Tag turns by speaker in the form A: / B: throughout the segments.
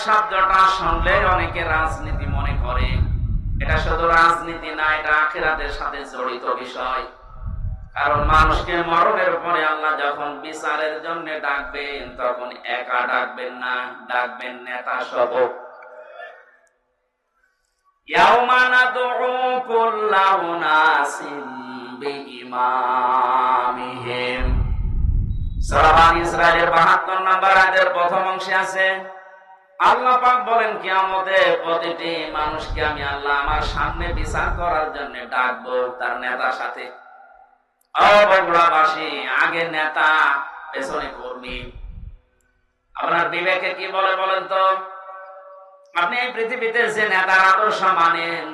A: শব্দটা শুনলে অনেকে রাজনীতি মনে করে। এটা শুধু রাজনীতি না, এটা আখিরাতের সাথে জড়িত বিষয়। কারণ মানুষকে মরণের পরে আল্লাহ যখন বিচারের জন্য ডাকবেন, তখন একা ডাকবেন না, ডাকবেন নেতা সহ। ইয়াউমা নাদউ কুল্লা উনাসিন বিইমামিহিম। সূরা বানী ইসরাঈলের ৭২ নম্বর আয়াতের প্রথম অংশে আছে, আল্লাহ পাক বলেন কিয়ামতে প্রতিটি মানুষকে আমি আল্লাহ আমার সামনে বিচার করার জন্য ডাকবো তার নেতার সাথে। বগুড়াবাসী, আগে নেতা, পেছনে কর্মী। আপনার বিবেকে কি বলে বলেন তো? আপনি এই পৃথিবীতে যে নেতার আদর্শ মানেন,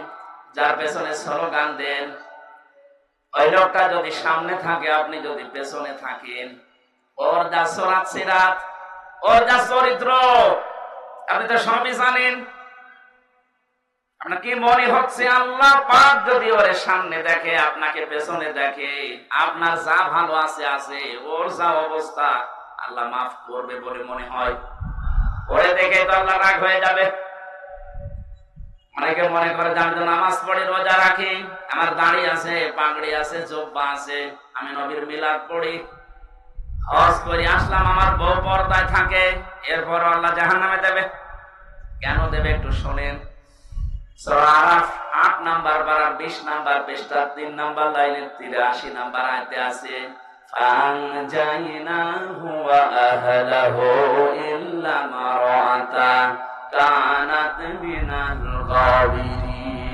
A: যার পেছনে স্লোগান দেন, ওই লোকটা যদি সামনে থাকে, আপনি যদি পেছনে থাকেন, ওর যা সরাত সিরাত, ওর যা চরিত্র, আপনি তো সবই জানেন। আপনার কি মনে হচ্ছে আল্লাহ পাক যদি ওর সামনে দেখে, আপনাকে পেছনে দেখে, আপনার যা ভালো আছে আছে, ওর যা অবস্থা, আল্লাহ মাফ করবে বলে মনে হয়? ওরে দেখে তো আল্লাহ রাগ হয়ে যাবে। অনেকে মনে করে যে আমি তো নামাজ পড়ি, রোজা রাখি, আমার দাড়ি আছে, পাগড়ি আছে, জোব্বা আছে, আমি নবীর মিলাদ পড়ি, হজ করি, আসলাম, আমার বউ পর্দায় থাকে, এরপর আল্লাহ জাহান্নামে দেবে। কেন দেবে একটু শোনেন। সূরা আরাফ ৮ নাম্বার পারা ২০ নাম্বার পৃষ্ঠার ৩ নাম্বার লাইনের ৮৩ নাম্বার আয়াতে আছে, ফানজাইনাহু ওয়া আহলাহু ইল্লা মারাতা কানাত মিনাল গাবিরিন।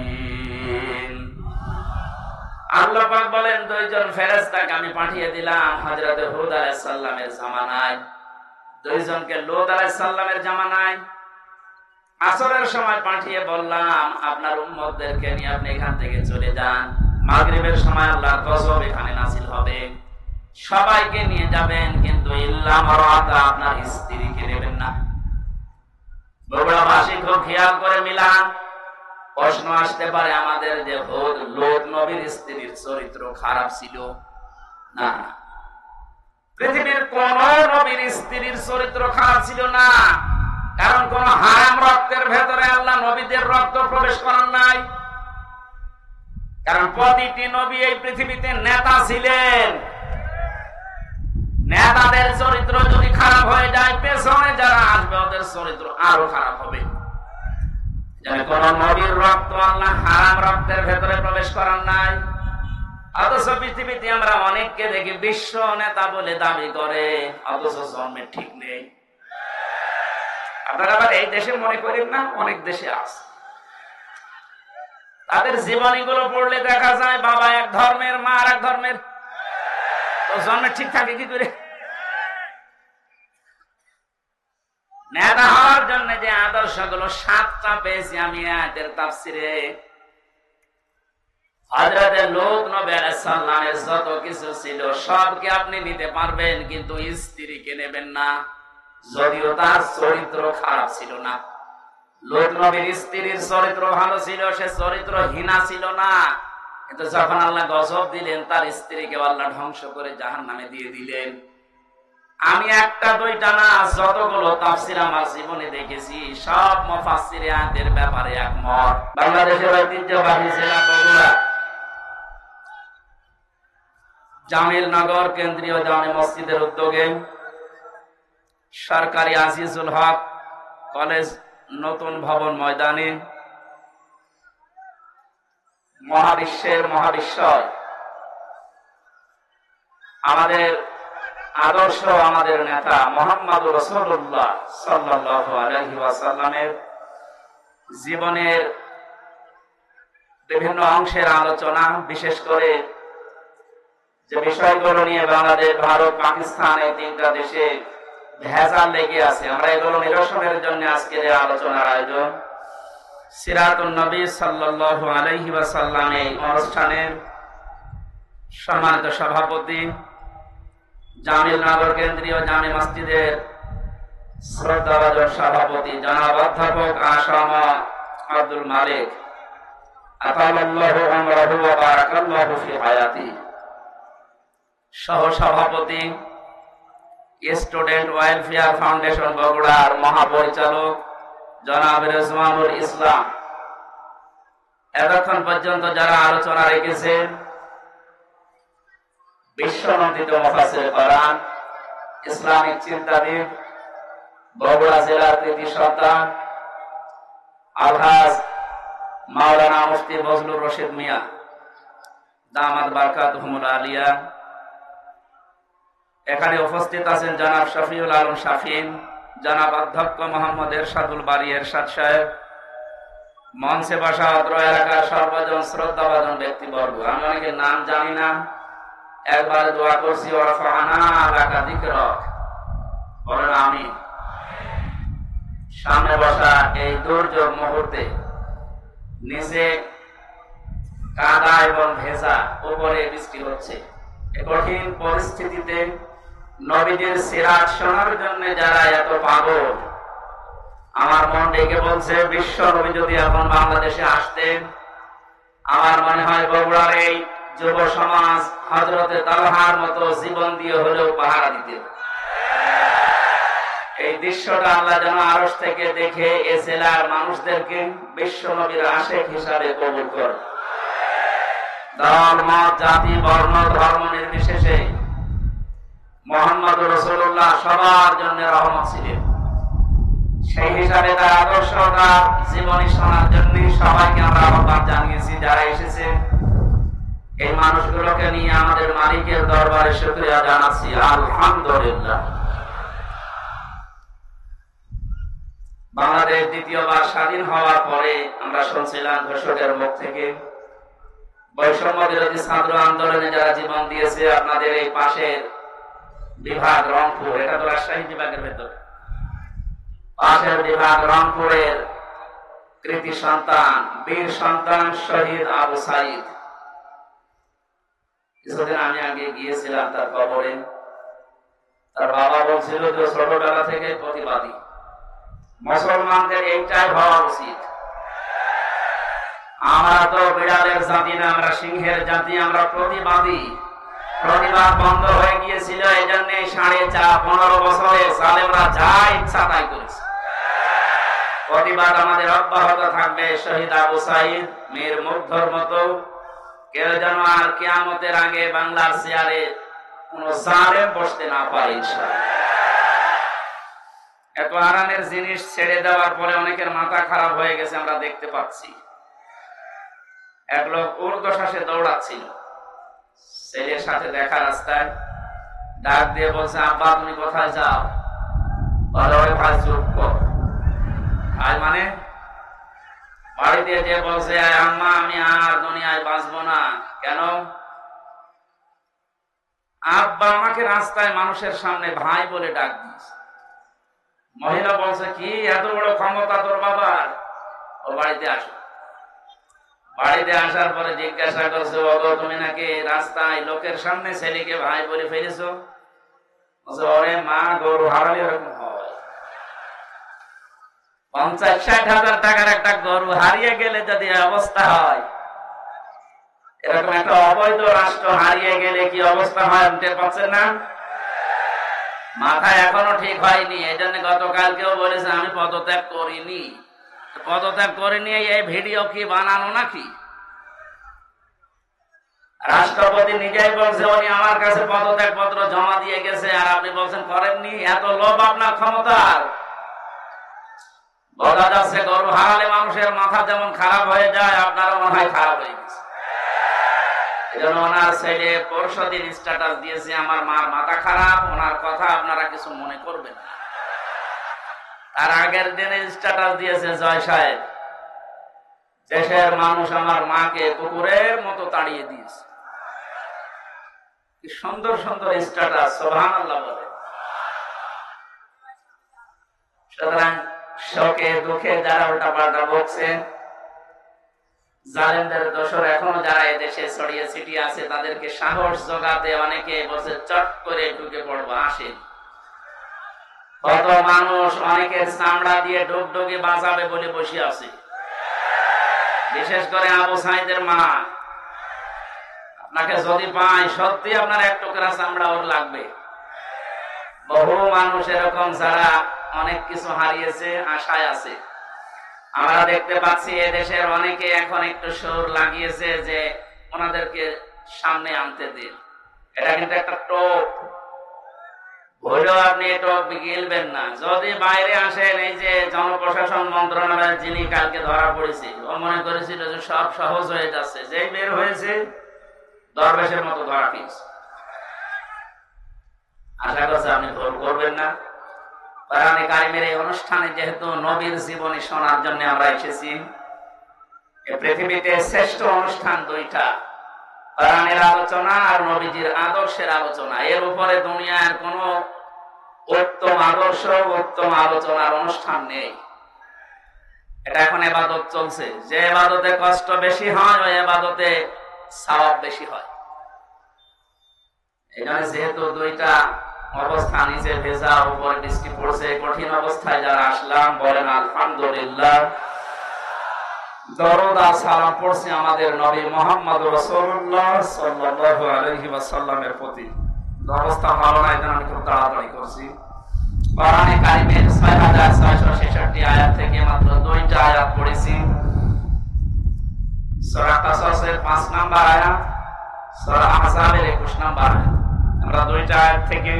A: আল্লাহ পাক বলেন, দুইজন ফেরেশতাকে আমি পাঠিয়ে দিলাম হযরত হুদ আলাইহিস সালামের জামানায়, দুইজনকে লূত আলাইহিস সালামের জামানায় আসরের সময় পাঠিয়ে বললাম, আপনার উম্মতদেরকে নিয়ে আপনি এখান থেকে চলে যান। মাগরিবের সময় আল্লাহর গজব এখানে নাযিল হবে, সবাইকে নিয়ে যাবেন, কিন্তু ইল্লা মারাতা, আপনার স্ত্রীকে নেবেন না। বগুড়াবাসী খুব খেয়াল করে মিলান। প্রশ্ন আসতে পারে আমাদের যে হুদ লূত নবীর স্ত্রীর চরিত্র খারাপ ছিল? না, পৃথিবীর কোন নবীর স্ত্রীর চরিত্র খারাপ ছিল না। কারণ কোন হারাম রক্তের ভেতরে আল্লাহ নবীদের রক্ত প্রবেশ করার নাই। কারণ প্রতিটি নবী এই পৃথিবীতে নেতা ছিলেন। নেতাদের চরিত্র যদি খারাপ হয়ে যায়, পেছনে যারা আসবে ওদের চরিত্র আরো খারাপ হবে। কোন নবীর রক্ত আল্লাহ হারাম রক্তের ভেতরে প্রবেশ করার নাই। অথচ পৃথিবীতে আমরা অনেককে দেখি বিশ্ব নেতা বলে দাবি করে, অথচ জন্মের ঠিক নেই। আপনারা আবার এই দেশে মনে করেন না, অনেক দেশে আছে। তাদের জীবনীগুলো পড়লে দেখা যায় বাবা এক ধর্মের, মা আর এক ধর্মের, তো জন্মের ঠিক থাকে কি করে? নেতা হওয়ার জন্য যে আদর্শগুলো ৭টা পেয়েছি আমি আয়াতের তাফসিরে। হযরত লূত নবী আলাইহিস সালামের যত কিছু ছিল সবকে আপনি নিতে পারবেন, কিন্তু স্ত্রীকে নেবেন না, যদিও তার চরিত্র খারাপ ছিল না। লূত নবীর স্ত্রীর চরিত্র ভালো ছিল, সে চরিত্রহীনা ছিল না। কিন্তু যখন আল্লাহ গজব দিলেন, তার স্ত্রীকে আল্লাহ ধ্বংস করে জাহান্নামে দিয়ে দিলেন। আমি একটা দুইটা না, যতগুলো তাফসীর আমার জীবনে দেখেছি, সব মুফাসসিরে আয়াতের ব্যাপারে একমত। বাংলাদেশের ঐতিহ্যবাহী জেলা বগুড়া, জামিলনগর কেন্দ্রীয় জামে মসজিদের উদ্যোগে সরকারি আজিজুল হক কলেজ নতুন ভবন ময়দানে মহাবিশ্বের মহাবিশ্বর আমাদের আদর্শ, আমাদের নেতা মুহাম্মদুর রাসূলুল্লাহ সাল্লাল্লাহু আলাইহি ওয়াসাল্লামের জীবনের বিভিন্ন অংশের আলোচনা, বিশেষ করে যে বিষয়গুলো নিয়ে বাংলাদেশ, ভারত, পাকিস্তান এই 3টা দেশে ভেজাল লেগে আছে, আমরা এগুলো নিরসনের জন্য আজকের এই আলোচনার আয়োজন। সিরাতুন নবী সাল্লাল্লাহু আলাইহি ওয়াসাল্লাম এই অনুষ্ঠানের সম্মানিত সভাপতি, জামিলনগর কেন্দ্রীয় জামে মসজিদের শ্রদ্ধাভাজন সভাপতি জনাব অধ্যাপক আসম আব্দুল মালিক, আতালাল্লাহু আমরাহু ওয়া বারাকাল্লাহু ফি হায়াতি, সহ সভাপতি স্টুডেন্ট ওয়েলফেয়ার ফাউন্ডেশন বগুড়ার মহাপরিচালক জনাব রেজওয়ানুল ইসলাম। এতক্ষণ পর্যন্ত যারা আলোচনা রেখেছেন বিশ্বনন্দিত মুফাসসির কোরআন, ইসলামিক চিন্তাবিদ, বগুড়া জেলার কৃতি সন্তান আলহাজ মাওলানা মুফতি ফজলুর রশিদ মিয়া দামাত বারকাতুহুমুল আলিয়া। এখানে উপস্থিত আছেন জনাব শফিউল আলম শাফিন, জনাব অধ্যক্ষ মোহাম্মদ এরশাদুল বারী এরশাদ সাহেব, মঞ্চে বসা অত্র এলাকার সর্বজন শ্রদ্ধাভাজন ব্যক্তিবর্গ। আমি অনেকের নাম জানি না, একবারে দোয়া করছি ওয়ারফা'না লাকা যিকরাক, বলেন আমিন। সামনে বসা এই দুর্যোগ মুহূর্তে নিচে কাদা এবং ভেজা, উপরে বৃষ্টি হচ্ছে, এই কঠিন পরিস্থিতিতে নবীদের সিরাত শোনার জন্য যারা এত পাগল, আমার মন ডেকে বলছে বিশ্ব নবী যদি এখন বাংলাদেশে আসতেন, আমার মনে হয় বগুড়ার এই যুব সমাজ হযরতে তালহার মতো জীবন দিয়ে হলেও পাহারা দিতে। এই দৃশ্যটা আল্লাহ যেন আরশ থেকে দেখে এ জেলার মানুষদেরকে বিশ্ব নবীর আশেক হিসাবে কবুল করে। দল, মত, জাতি, বর্ণ, ধর্ম নির্বিশেষে মুহাম্মদ রাসূলুল্লাহ সবার জন্য রহমত ছিলেন। সেই হিসাবে তার আদর্শ, তার জীবনী শোনার জন্য সবাইকে আমরা আহ্বান জানিয়েছি। যারা এসেছে এই মানুষগুলোকে নিয়ে আমাদের মালিকের দরবারে শুকরিয়া জানাচ্ছি, আলহামদুলিল্লাহ। বাংলাদেশ দ্বিতীয়বার স্বাধীন হওয়ার পরে আমরা শুনছিলাম ঘোষকের মুখ থেকে বৈষম্য বিরোধী ছাত্র আন্দোলনে যারা জীবন দিয়েছে, আপনাদের এই পাশের বিভাগ রংপুর, এটা তো রাজশাহী বিভাগের ভেতর, পাশের বিভাগ রংপুরের কৃতি সন্তান, বীর সন্তান শহীদ আবু সাইদ। কিছুদিন আমি আগে গিয়েছিলাম তার কবরে। তার বাবা বলছিল যে ছোটবেলা থেকে প্রতিবাদী, মুসলমানদের এইটাই হওয়া উচিত। আমরা তো বিড়ালের জাতি না, আমরা সিংহের জাতি, আমরা প্রতিবাদী। প্রতিবাদ বন্ধ হয়ে গিয়েছিল, এই জন্য 15 বছরে জালেমরা যা ইচ্ছা তাই করেছে। প্রতিবাদ আমাদের অব্যাহত থাকবে। শহীদ আবু সাইদ মীর মুগ্ধর মতো কেউ যেন আর কিয়ামতের আগে বাংলার চেয়ারে কোন জালেম বসতে না পারে ইনশাআল্লাহ। এত আরামের জিনিস ছেড়ে দেওয়ার পরে অনেকের মাথা খারাপ হয়ে গেছে, আমরা দেখতে পাচ্ছি। এক লোক ঊর্ধ্বশ্বাসে দৌড়াচ্ছিল, ছেলের সাথে দেখা রাস্তায় ডাক দিয়ে বলছে, আব্বা তুমি কোথায় যাও? বলে ওই ভাই চুপ কর। ভাই মানে বাড়িতে যে বলছে, আম্মা আমি আর দুনিয়ায় বাঁচবো না। কেন? আব্বা আমাকে রাস্তায় মানুষের সামনে ভাই বলে ডাক দিয়েছে। মহিলা বলছে, কি এত বড় ক্ষমতা তোর বাবার? ও বাড়িতে আসো। বাড়িতে আসার পরে জিজ্ঞাসা করছে, ওগো তুমি নাকি রাস্তায় লোকের সামনে ছেলেকে ভাই বলে ফেলেছো? ওরে মা, গরু হারালে এরকম হয়। 50-60 হাজার টাকার একটা গরু হারিয়ে গেলে যদি অবস্থা হয়, এরকম একটা অবৈধ রাষ্ট্র হারিয়ে গেলে কি অবস্থা হয় টের পাচ্ছেন না? মাথা এখনো ঠিক হয়নি। এই জন্য গতকালকেও বলেছে আমি পদত্যাগ করিনি। পদত্যাগ করিনি এই ভিডিও কি বানানো নাকি? রাষ্ট্রপতি নিজেই বলছে উনি আমার কাছে পদত্যাগ পত্র জমা দিয়ে গেছে, আর আপনি বলছেন করেননি। এত লোভ আপনার ক্ষমতার। বোঝা যাচ্ছে গরু হারালে মানুষের মাথা যেমন খারাপ হয়ে যায়, আপনারও মনে হয় খারাপ হয়ে গেছে। এই জন্য ওনার ছেলে পরশুদিন স্ট্যাটাস দিয়েছে, আমার মার মাথা খারাপ, ওনার কথা আপনারা কিছু মনে করবেন না। তার আগের দিনে স্ট্যাটাস দিয়েছে, জয় সাহেব দেশের মানুষ আমার মাকে কুকুরের মতো তাড়িয়ে দিয়েছে। কি সুন্দর সুন্দর স্ট্যাটাস, সুবহানাল্লাহ বলে। সুতরাং শোকে দুঃখে যারা উল্টাপাল্টা বকছেন, জালেমদের দোসর এখনো যারা এদেশে ছড়িয়ে ছিটিয়ে আছে, তাদেরকে সাহস জোগাতে অনেকে বসে চট করে ঢুকে পড়বো, আসেন। কত মানুষ অনেকের চামড়া দিয়ে ডুগডুগি বাঁচাবে বলে বসে আছে, বিশেষ করে আবু সাইদের মা। আপনাকে যদি পাই, সত্যি আপনার এক টুকরা চামড়া ওর লাগবে। বহু মানুষ এরকম যারা অনেক কিছু হারিয়েছে, আশায় আছে। আমরা দেখতে পাচ্ছি এদেশের অনেকে এখন একটু সুর লাগিয়েছে যে ওনাদেরকে সামনে আনতে দিন। এটা কিন্তু একটা টোপ, হইলেও আপনি টোপ গিলবেন না। যদি বাইরে আসেন, এই যে জনপ্রশাসন মন্ত্রণালয়ের যিনি কালকে ধরা পড়েছে, ও মনে করেছিল যে সব সহজ হয়ে যাচ্ছে, যেই বের হয়েছে দরবেশের মতো ধরা পড়েছে। আশা করছি আপনি ভুল করবেন না। কোরআনে কারিমের এই অনুষ্ঠানে যেহেতু নবীর জীবনী শোনার জন্য আমরা এসেছি, এই পৃথিবীতে শ্রেষ্ঠ অনুষ্ঠান দুইটা, কোরআনের আলোচনা আর নবীজির আদর্শের আলোচনা। এর উপরে দুনিয়ার কোন উত্তম আদর্শ, উত্তম আলোচনার অনুষ্ঠান নেই। এটা এখন ইবাদত চলছে, যে ইবাদতে কষ্ট বেশি হয় ওই ইবাদতে সওয়াব বেশি হয়। এখানে যেহেতু দুইটা অবস্থা, নিচে ভেজা উপরে বৃষ্টি পড়ছে, কঠিন অবস্থায় যারা আসলাম বলেন আলহামদুলিল্লাহ। দরুদ আর সালাম পড়ছি আমাদের নবী মুহাম্মদ রাসূলুল্লাহ সাল্লাল্লাহু আলাইহি ওয়াসাল্লামের প্রতি। অবস্থা ভালো না, এজন্য আমি খুব তাড়াতাড়ি করছি। কোরআনে কারিমের 6666 আয়াত থেকে মাত্র দুইটা আয়াত পড়েছি। সূরা কাসাসের 5 নাম্বার আয়াত, সূরা আহজাবের 21 নাম্বার আয়াত। আমরা দুইটা আয়াত থেকে,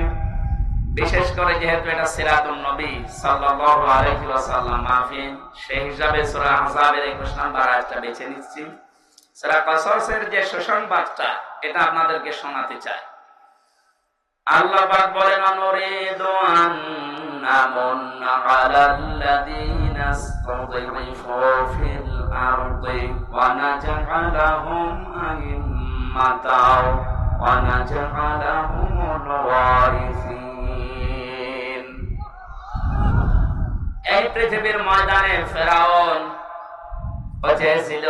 A: বিশেষ করে যেহেতু এটা সিরাতুন নবী সাল্লাল্লাহু আলাইহি ওয়াসাল্লাম মাহফিল, সেই হিসাবে সূরা আহজাবের 21 নাম্বার আয়াতটা বেছে নিচ্ছি। সূরা কাসাসের যে সুসংবাদটা, এটা আপনাদেরকে শোনাতে চাই। আল্লাহ পাক বলেন, অনুরিদু আন নামুন্না আলাল্লাযীনা ইসতাযিফু ফিল আরদি ওয়া নাজআলাহুম আইম্মাতাও ওয়া নাজআলাহুমুল ওয়ারিসিন। এই পৃথিবীর ময়দানে ফেরাউন চেয়েছিল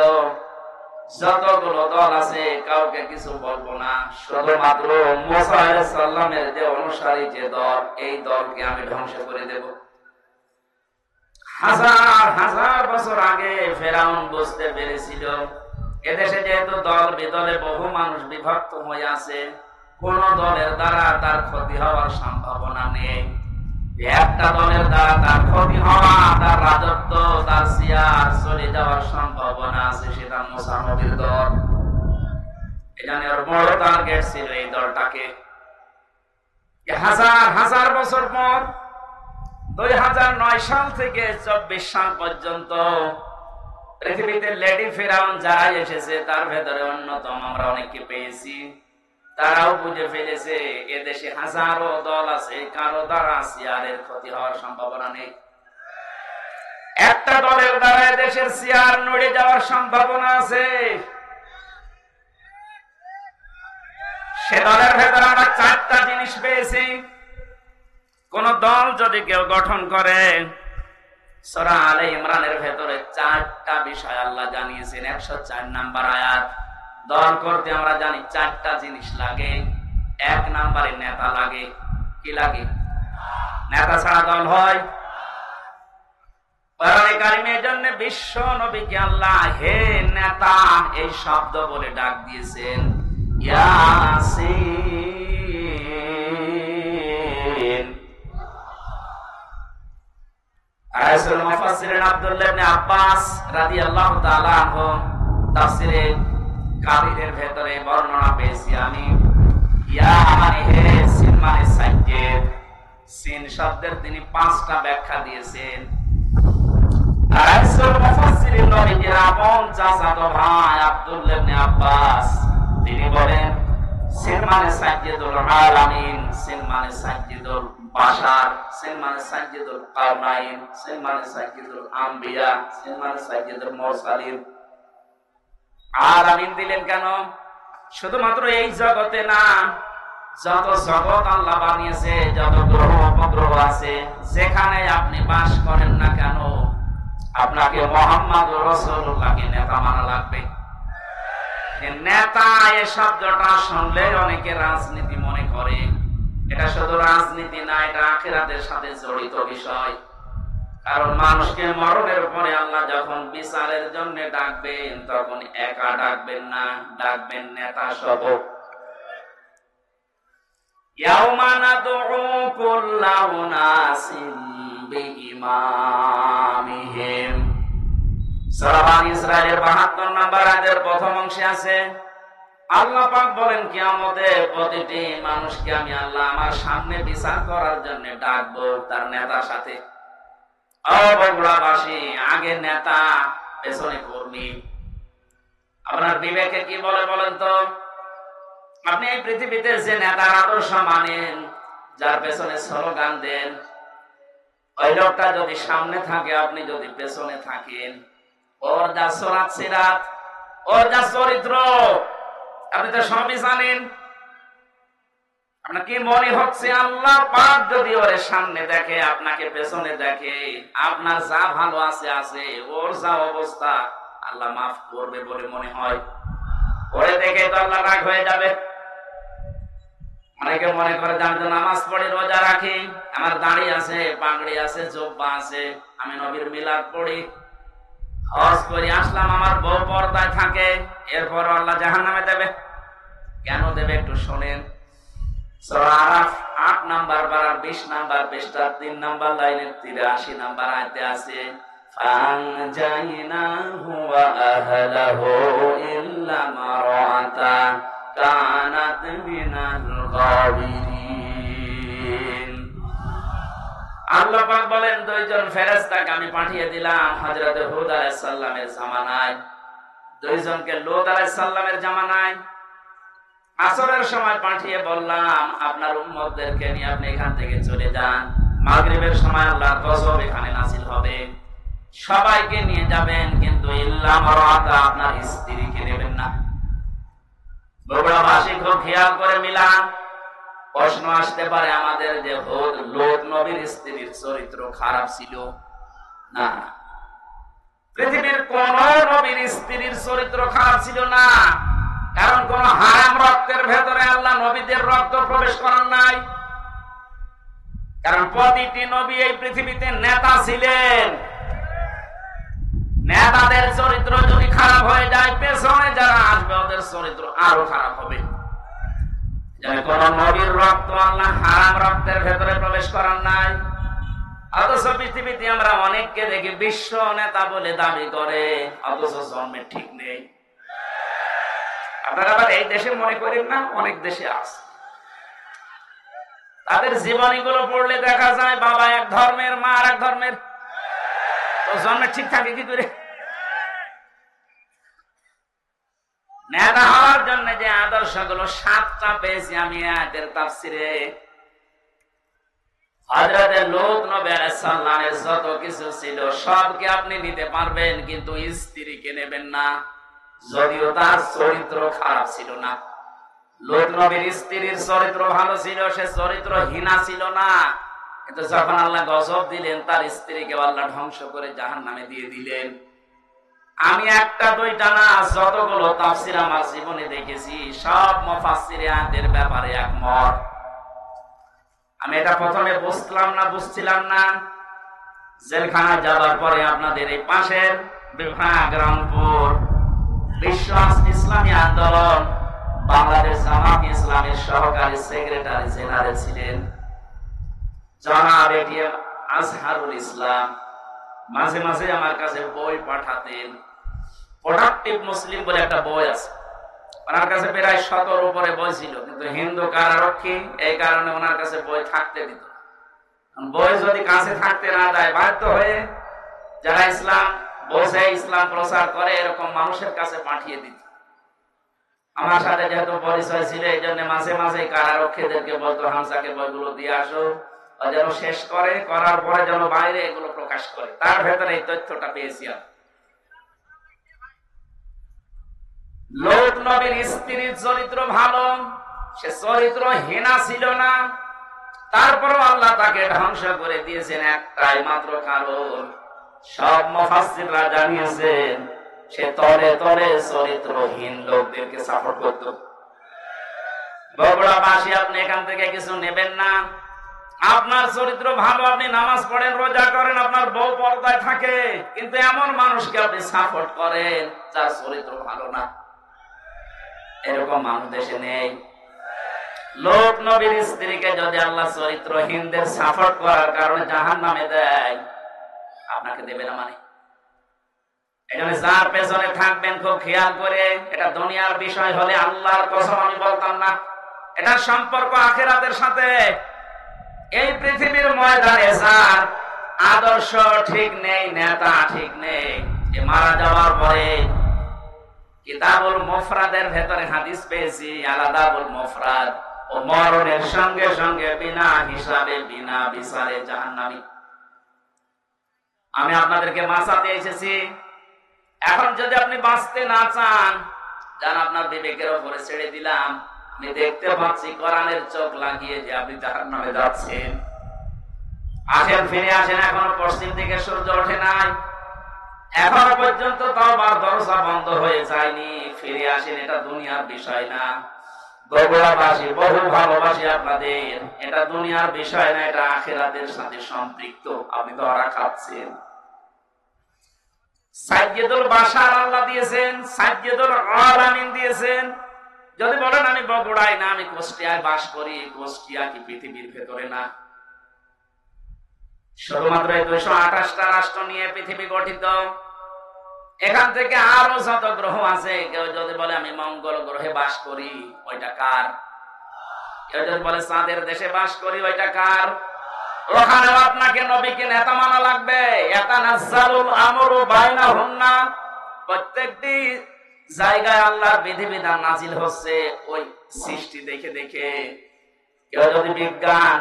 A: যতগুলো দল আছে কাউকে কিছু বলবো না, শুধুমাত্র মুসা আলাইহিস সালামের যে অনুসারী যে দল, এই দলকে আমি ধ্বংস করে দেব। হাজার হাজার বছর আগে ফেরাউন বুঝতে পেরেছিল এদেশে যেহেতু দল বিদলে বহু মানুষ বিভক্ত হয়ে আছে, কোন দলের দ্বারা তার ক্ষতি হওয়ার সম্ভাবনা নেই। একটা দলের দ্বারা তার ক্ষতি হওয়া, তার রাজত্ব, তার সিয়ার চলে যাওয়ার সম্ভাবনা আছে, সেটা মুসা নবীর দল। এখানে ওর বড় টার্গেট ছিল এই দলটাকে। হাজার হাজার বছর পর 2009 সাল থেকে 24 সাল পর্যন্ত পৃথিবীতে লেডি ফেরাউন যারা এসেছে, তার ভেতরে অন্যতম আমরা অনেককে পেয়েছি। তারাও বুঝে ফেলেছে এদেশে হাজারো দল আছে, কারো দ্বারা সিয়ারের ক্ষতি হওয়ার সম্ভাবনা নেই। একটা দলের দ্বারা এদেশের সিয়ার নড়ে যাওয়ার সম্ভাবনা আছে। সে দলের ভেতরে আমরা 4টা জিনিস পেয়েছি। কোন দল যদি কেউ গঠন করে, সূরা আলে ইমরানের ভেতরে 4টা বিষয় আল্লাহ জানিয়েছেন। 104 নাম্বার আয়াত। দল করতে আমরা জানি 4টা জিনিস লাগে। 1 নাম্বারে নেতা লাগে। কি লাগে? নেতা ছাড়া দল হয়? কোরআনে কারিমের জন্য বিশ্ব নবীকে আল্লাহ হে নেতা এই শব্দ বলে ডাক দিয়েছেন। ইয়াসিন। আয়াতুল মুফাসসিরিন আব্দুল্লাহ ইবনে আব্বাস রাদিয়াল্লাহু তাআলা আনহু তাফসীরে কাবিরের ভেতরে বর্ণনা পেয়েছি আমি। ইয়া মানে হে, সিন মানে সাজ্জেদ। সিন শব্দের তিনি 5টা ব্যাখ্যা দিয়েছেন। আয়াতুল মুফাসসিরিন নবীজির আপন চাচাতো ভাই আব্দুল্লাহ ইবনে আব্বাস তিনি বলেন, সিন মানে সাজ্জেদুল আলামিন, সিন মানে সাজ্জেদুল বাশার, সিন মানে সাজ্জেদুল কাওনাইন, সিন মানে সাজ্জেদুল আম্বিয়া, সিন মানে সাজ্জেদুল মুরসালিন। আলামিন দিলেন কেন? শুধুমাত্র এই জগতে না, যত জগৎ আল্লাহ বানিয়েছে, যত গ্রহ উপগ্রহ আছে, যেখানে আপনি বাস করেন না কেন, আপনাকে মুহাম্মদুর রাসূলুল্লাহকে নেতা মানা লাগবে। নেতা এই শব্দটা শুনলে অনেকে রাজনীতি মনে করে। এটা শুধু রাজনীতি না, এটা আখিরাতের সাথে জড়িত বিষয়। কারণ মানুষকে মরণের পরে আল্লাহ যখন বিচারের জন্য ডাকবেন, তখন একা ডাকবেন না, ডাকবেন নেতা সহ। ইয়াউমা নাদউ কুল্লা উনাসিন বিইমামিহিম ইসরায়েলের 72 নম্বর আয়াতের প্রথম অংশে আছে, আল্লাহ পাক বলেন কিয়ামতে প্রতিটি মানুষকে আমি আল্লাহ আমার সামনে বিচার করার জন্য ডাকবো তার নেতার সাথে। বগুড়াবাসী, আগে নেতা পেছনে কর্মী। আপনার বিবেকে কি বলে বলেন তো? আপনি এই পৃথিবীতে যে নেতার আদর্শ মানেন, যার পেছনে স্লোগান দেন, ওই লোকটা যদি সামনে থাকে, আপনি যদি পেছনে থাকেন, ওর যা সরাত সিরাত, ওর যা চরিত্র, আপনি তো সবই জানেন। আপনার কি মনে হচ্ছে আল্লাহ পাক যদি ওর সামনে দেখে, আপনাকে পেছনে দেখে, আপনার যা ভালো আছে আছে, ওর যা অবস্থা, আল্লাহ মাফ করবে বলে মনে হয়? ওরে দেখে তো আল্লাহ রাগ হয়ে যাবে। অনেকে মনে করে যে আমি তো নামাজ পড়ি, রোজা রাখি, আমার দাড়ি আছে, পাগড়ি আছে, জোব্বা আছে, আমি নবীর মিলাদ পড়ি, হজ করি, আসলাম, আমার বউ পর্দায় থাকে, এরপর আল্লাহ জাহান্নামে দেবে। কেন দেবে একটু শোনেন। সূরা আরাফ 8 নাম্বার পারার 20 নাম্বার পৃষ্ঠার 3 নাম্বার লাইনের 83 নাম্বার আয়াতে আছে, ফানজাইনাহু ওয়া আহলাহু ইল্লা মারাতা কানাত মিনাল গাবিরিন। আল্লাহ পাক বলেন, দুইজন ফেরেশতাকে আমি পাঠিয়ে দিলাম হযরত হুদ আলাইহিস সালামের জামানায়, দুইজনকে লূত আলাইহিস সালামের জামানায় আসরের সময় পাঠিয়ে বললাম আপনার উম্মতদেরকে নিয়ে আপনি এখান থেকে চলে যান। মাগরিবের সময় আল্লাহর গজব এখানে নাযিল হবে, সবাইকে নিয়ে যাবেন, কিন্তু ইল্লা মারাতা, আপনার স্ত্রীকে নেবেন না। বগুড়াবাসী খুব খেয়াল করে মিলান। প্রশ্ন আসতে পারে আমাদের যে হুদ লূত নবীর স্ত্রীর চরিত্র খারাপ ছিল? না, পৃথিবীর কোন নবীর স্ত্রীর চরিত্র খারাপ ছিল না। কারণ কোন হারাম রক্তের ভেতরে আল্লাহ নবীদের রক্ত প্রবেশ করার নাই। কারণ প্রতিটি নবী এই পৃথিবীতে নেতা ছিলেন। নেতাদের চরিত্র যদি খারাপ হয়ে যায়, পেছনে যারা আসবে ওদের চরিত্র আরো খারাপ হবে। কোন নবীর রক্ত আল্লাহ হারাম রক্তের ভেতরে প্রবেশ করার নাই। অথচ পৃথিবীতে আমরা অনেককে দেখি বিশ্ব নেতা বলে দাবি করে, অথচ জন্মের ঠিক নেই। আপনারা আবার এই দেশে মনে করেন না, অনেক দেশে আছে। তাদের জীবনীগুলো পড়লে দেখা যায় বাবা এক ধর্মের, মা আর এক ধর্মের, তো জন্মের ঠিক থাকে কি করে? নেতা হওয়ার জন্য যে আদর্শগুলো 7টা পেয়েছি আমি আয়াতের তাফসিরে। হযরত লূত নবী আলাইহিস সালামের যত কিছু ছিল সবকে আপনি নিতে পারবেন, কিন্তু স্ত্রীকে নেবেন না, যদিও তার চরিত্র খারাপ ছিল না। লূত নবীর স্ত্রীর চরিত্র ভালো ছিল, সে চরিত্রহীনা ছিল না। কিন্তু যখন আল্লাহ গজব দিলেন, তার স্ত্রীকে আল্লাহ ধ্বংস করে জাহান্নামে দিয়ে দিলেন। আমি একটা দুইটা না, যতগুলো তাফসীর আমার জীবনে দেখেছি, সব মুফাসসির আয়াতের ব্যাপারে একমত। আমি এটা প্রথমে বুঝছিলাম না। জেলখানায় যাওয়ার পরে আপনাদের এই পাশের বিভাগ রংপুর বিশ্ব ইসলামী আন্দোলন বাংলাদেশ জামাত ইসলামের সহকারী সেক্রেটারি জেনারেল ছিলেন জনাব এটিএম আজহারুল ইসলাম। মাঝে মাঝে আমার কাছে বই পাঠাতেন। প্রোডাক্টিভ মুসলিম বলে একটা বই আছে, ওনার কাছে প্রায় 100 উপরে বই ছিল, কিন্তু হিন্দু কারারক্ষী, এই কারণে ওনার কাছে বই থাকতে দিত। বই যদি কাছে থাকতে না দেয়, বাধ্য হয়ে যারা ইসলাম বোঝে, ইসলাম প্রচার করে, এরকম মানুষের কাছে পাঠিয়ে দিত। আমার সাথে যেহেতু পরিচয় ছিল, এই জন্য মাঝে মাঝে কারারক্ষীদেরকে বলতো হামসাকে বইগুলো দিয়ে আসো, যেন শেষ করে, করার পরে যেন বাইরে এগুলো প্রকাশ করে। তার ভেতরে এই তথ্যটা পেয়েছি। লূত নবীর স্ত্রীর চরিত্র ভালো, সে চরিত্রহীনা ছিল না। তারপরও আল্লাহ তাকে ধ্বংস করে দিয়েছেন একটাই মাত্র কারণ। সব মুফাসসিররা জানিয়েছেন সে তলে তলে চরিত্রহীন লোকদেরকে সাপোর্ট করত। বগুড়াবাসী, আপনি এখান থেকে কিছু নেবেন না। আপনার চরিত্র ভালো, আপনি নামাজ পড়েন, রোজা করেন, আপনার বউ পর্দায় থাকে, কিন্তু এমন মানুষকে আপনি সাপোর্ট করেন যার চরিত্র ভালো না। এরকম মানুষ দেশে নেই। লূত নবীর স্ত্রীকে যদি আল্লাহ চরিত্রহীনদের সাপোর্ট করার কারণে জাহান্নামে দেয়, আপনাকে দেবে না মানে? এখানে যার পেছনে থাকবেন খুব খেয়াল করে, এটা দুনিয়ার বিষয় হলে আল্লাহর কসম আমি বলতাম না, এটা সম্পর্ক আখিরাতের সাথে। এই পৃথিবীর ময়দানে যার আদর্শ ঠিক নেই, নেতা ঠিক নেই, এ মারা যাওয়ার পরে কিতাবুল মুফরাদের ভেতরে হাদিস পেয়েছি, আলাদাবুল মুফরাদ, ও মরণের সঙ্গে সঙ্গে বিনা হিসাবে বিনা বিচারে জাহান্নামী। আমি আপনাদেরকে বাঁচাতে এসেছি। এখন যদি আপনি বাঁচতে না চান, যান আপনার বিবেকের উপরে ছেড়ে দিলাম। আমি দেখতে পাচ্ছি কোরআনের চোখ লাগিয়ে যে আপনি জাহান্নামে যাচ্ছেন। আসেন, ফিরে আসেন, এখনো পশ্চিম দিকে সূর্য ওঠে নাই, এখনো পর্যন্ত তওবার দরজা বন্ধ হয়ে যায়নি। ফিরে আসেন, এটা দুনিয়ার বিষয় না। বগুড়াবাসী বহু ভালোবাসি আপনাদের, এটা দুনিয়ার বিষয় না, এটা আখিরাতের সাথে সম্পৃক্ত। আপনি ধরা খাচ্ছেন। সাইয়্যিদুল বাশার আল্লাহ দিয়েছেন, সাইয়্যিদুল আলামিন দিয়েছেন। যদি বলেন আমি বগুড়ায় না, আমি কুষ্টিয়ায় বাস করি, কুষ্টিয়া কি পৃথিবীর ভেতরে না? শুধুমাত্র 228টা রাষ্ট্র নিয়ে পৃথিবী গঠিত। এখান থেকে আরো যত গ্রহ আছে, কেউ যদি বলে আমি মঙ্গল গ্রহে বাস করি, ওইটা কার? কেউ যদি বলে চাঁদের দেশে বাস করি, ওইটা কার? ওখানেও আপনাকে নবীকে নেতা মানা লাগবে। ইয়াতানাজ্জালুল আমরু বাইনাহুন্না, প্রত্যেকটি জায়গায় আল্লাহর বিধিবিধান নাজিল হচ্ছে ওই সৃষ্টি দেখে দেখে। কেউ যদি বিজ্ঞান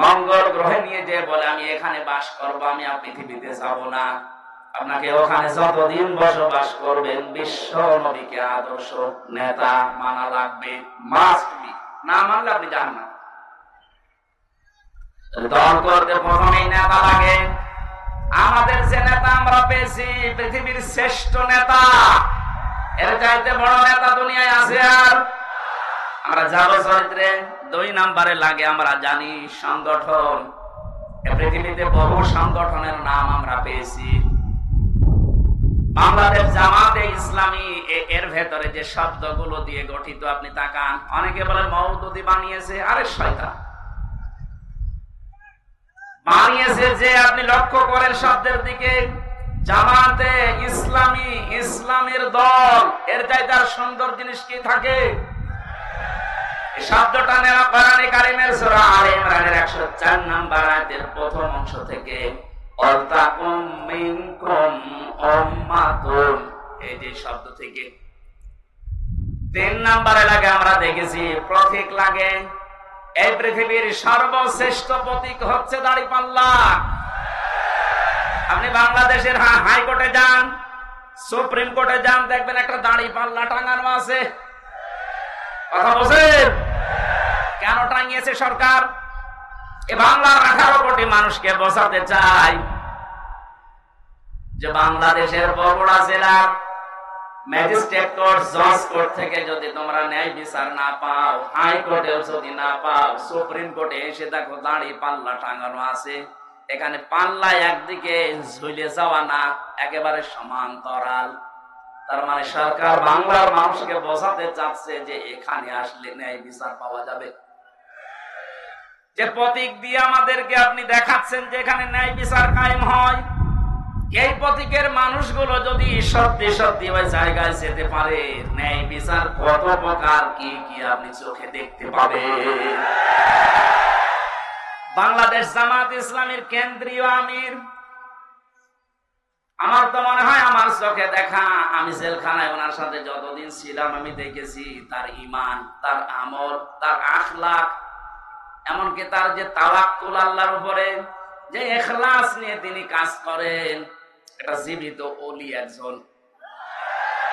A: মঙ্গল গ্রহে নিয়ে যে বলে আমি এখানে বাস করব, আমি আর পৃথিবীতে যাব না, আপনাকে ওখানে যতদিন বসবাস করবেন বিশ্ব নবীকে আদর্শ নেতা মানা লাগবে, মাস্ট বি। না মানলে আপনি জাহান্নামে। দল করতে প্রথমেই নেতা লাগে। আমাদের যে নেতা আমরা পেয়েছি, পৃথিবীর শ্রেষ্ঠ নেতা, এর চাইতে বড় নেতা দুনিয়ায় আছে? আর আমরা যাব চরিত্রে 2 নম্বরে লাগে, আমরা জানি সংগঠন। পৃথিবীতে বহু সংগঠনের নাম আমরা পেয়েছি। বাংলাদেশ জামাতে ইসলামী, এর ভেতরে যে শব্দগুলো দিয়ে গঠিত আপনি তাকান। অনেকে বলেন মওদুদি বানিয়েছে, আরে শয়তান বানিয়েছে। যে আপনি লক্ষ্য করেন শব্দের দিকে, জামাতে ইসলামী, ইসলামের দল, এর চাইতে আর সুন্দর জিনিস কি থাকে? শব্দটা নেওয়া কোরআনে কারীমের সূরা আলে ইমরানের 104 নম্বর আয়াতের প্রথম অংশ থেকে। ওয়ালতাকুম মিনকুম উম্মাতুন, এই যে শব্দ থেকে 3 নম্বরে লাগে আমরা দেখেছি প্রতীক লাগে। এই পৃথিবীর সর্বশ্রেষ্ঠ প্রতীক হচ্ছে দাড়িপাল্লা। আপনি বাংলাদেশের হাইকোর্টে যান, সুপ্রিম কোর্টে যান, দেখবেন একটা দাড়িপাল্লা টাঙানো আছে। কথা বলছেন? কেন টাঙিয়েছে সরকার? এ বাংলার 18 কোটি মানুষকে বোঝাতে চায় যে বাংলাদেশের বগুড়া জেলার ম্যাজিস্ট্রেট কোর্ট, জজ কোর্ট থেকে যদি তোমরা ন্যায় বিচার না পাও, হাইকোর্টেও যদি না পাও, সুপ্রিম কোর্টে এসে দেখো দাড়ি পাল্লা টাঙানো আছে। এখানে পাল্লা একদিকে ঝুলে যাওয়া না, একেবারে সমান্তরাল। তার মানে সরকার বাংলার মানুষকে বোঝাতে চাচ্ছে যে এখানে আসলে ন্যায় বিচার পাওয়া যাবে। যে প্রতীক দিয়ে আমাদেরকে আপনি দেখাচ্ছেন যে এখানে ন্যায় বিচার কায়েম হয়, এই প্রতীকের মানুষগুলো যদি সত্যি সত্যি ওই জায়গায় যেতে পারে, ন্যায় বিচার কত প্রকার কি কি আপনি চোখে দেখতে পাবেন। বাংলাদেশ জামাত ইসলামীর কেন্দ্রীয় আমির, আমার তো মনে হয় আমার চোখে দেখা, আমি জেলখানায় ওনার সাথে যতদিন ছিলাম আমি দেখেছি তার ঈমান, তার আমল, তার আখলাক, এমনকি তার যে তাওয়াক্কুল আল্লাহর উপরে, যে ইখলাস নিয়ে তিনি কাজ করেন, এটা জীবিত ওলি একজন।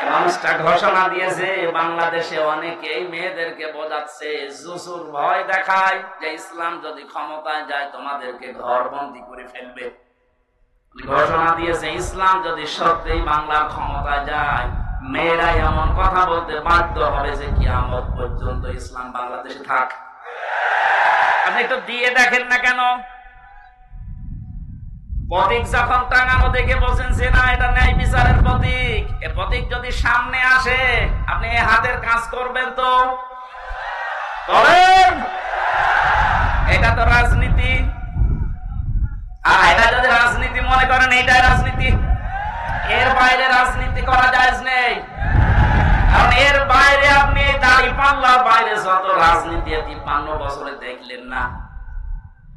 A: এই মানুষটা ঘোষণা দিয়েছে বাংলাদেশে অনেকেই মেয়েদেরকে বোঝাচ্ছে, জুসুর ভয় দেখায় যে ইসলাম যদি ক্ষমতায় যায় তোমাদেরকে ঘরবন্দি করে ফেলবে। ঘোষণা দিয়েছে ইসলাম যদি সত্যি বাংলার ক্ষমতায় যায়, মেয়েরা এমন কথা বলতে বাধ্য হবে যে কিয়ামত পর্যন্ত ইসলাম বাংলাদেশে থাক। আপনি একটু দিয়ে দেখেন না কেন? প্রতীক যখন টাঙানো দেখে বলছেন যে না এটা ন্যায় বিচারের প্রতীক, এ প্রতীক যদি সামনে আসে আপনি এই হাতের কাজ করবেন তো? করেন? এটা তো রাজনীতি। আর এটা যদি রাজনীতি মনে করেন, এইটাই রাজনীতি। এর বাইরে রাজনীতি করা জায়েজ নেই। কারণ এর বাইরে আপনি দাড়ি পাল্লার বাইরে যত রাজনীতি 53 বছরে দেখলেন না,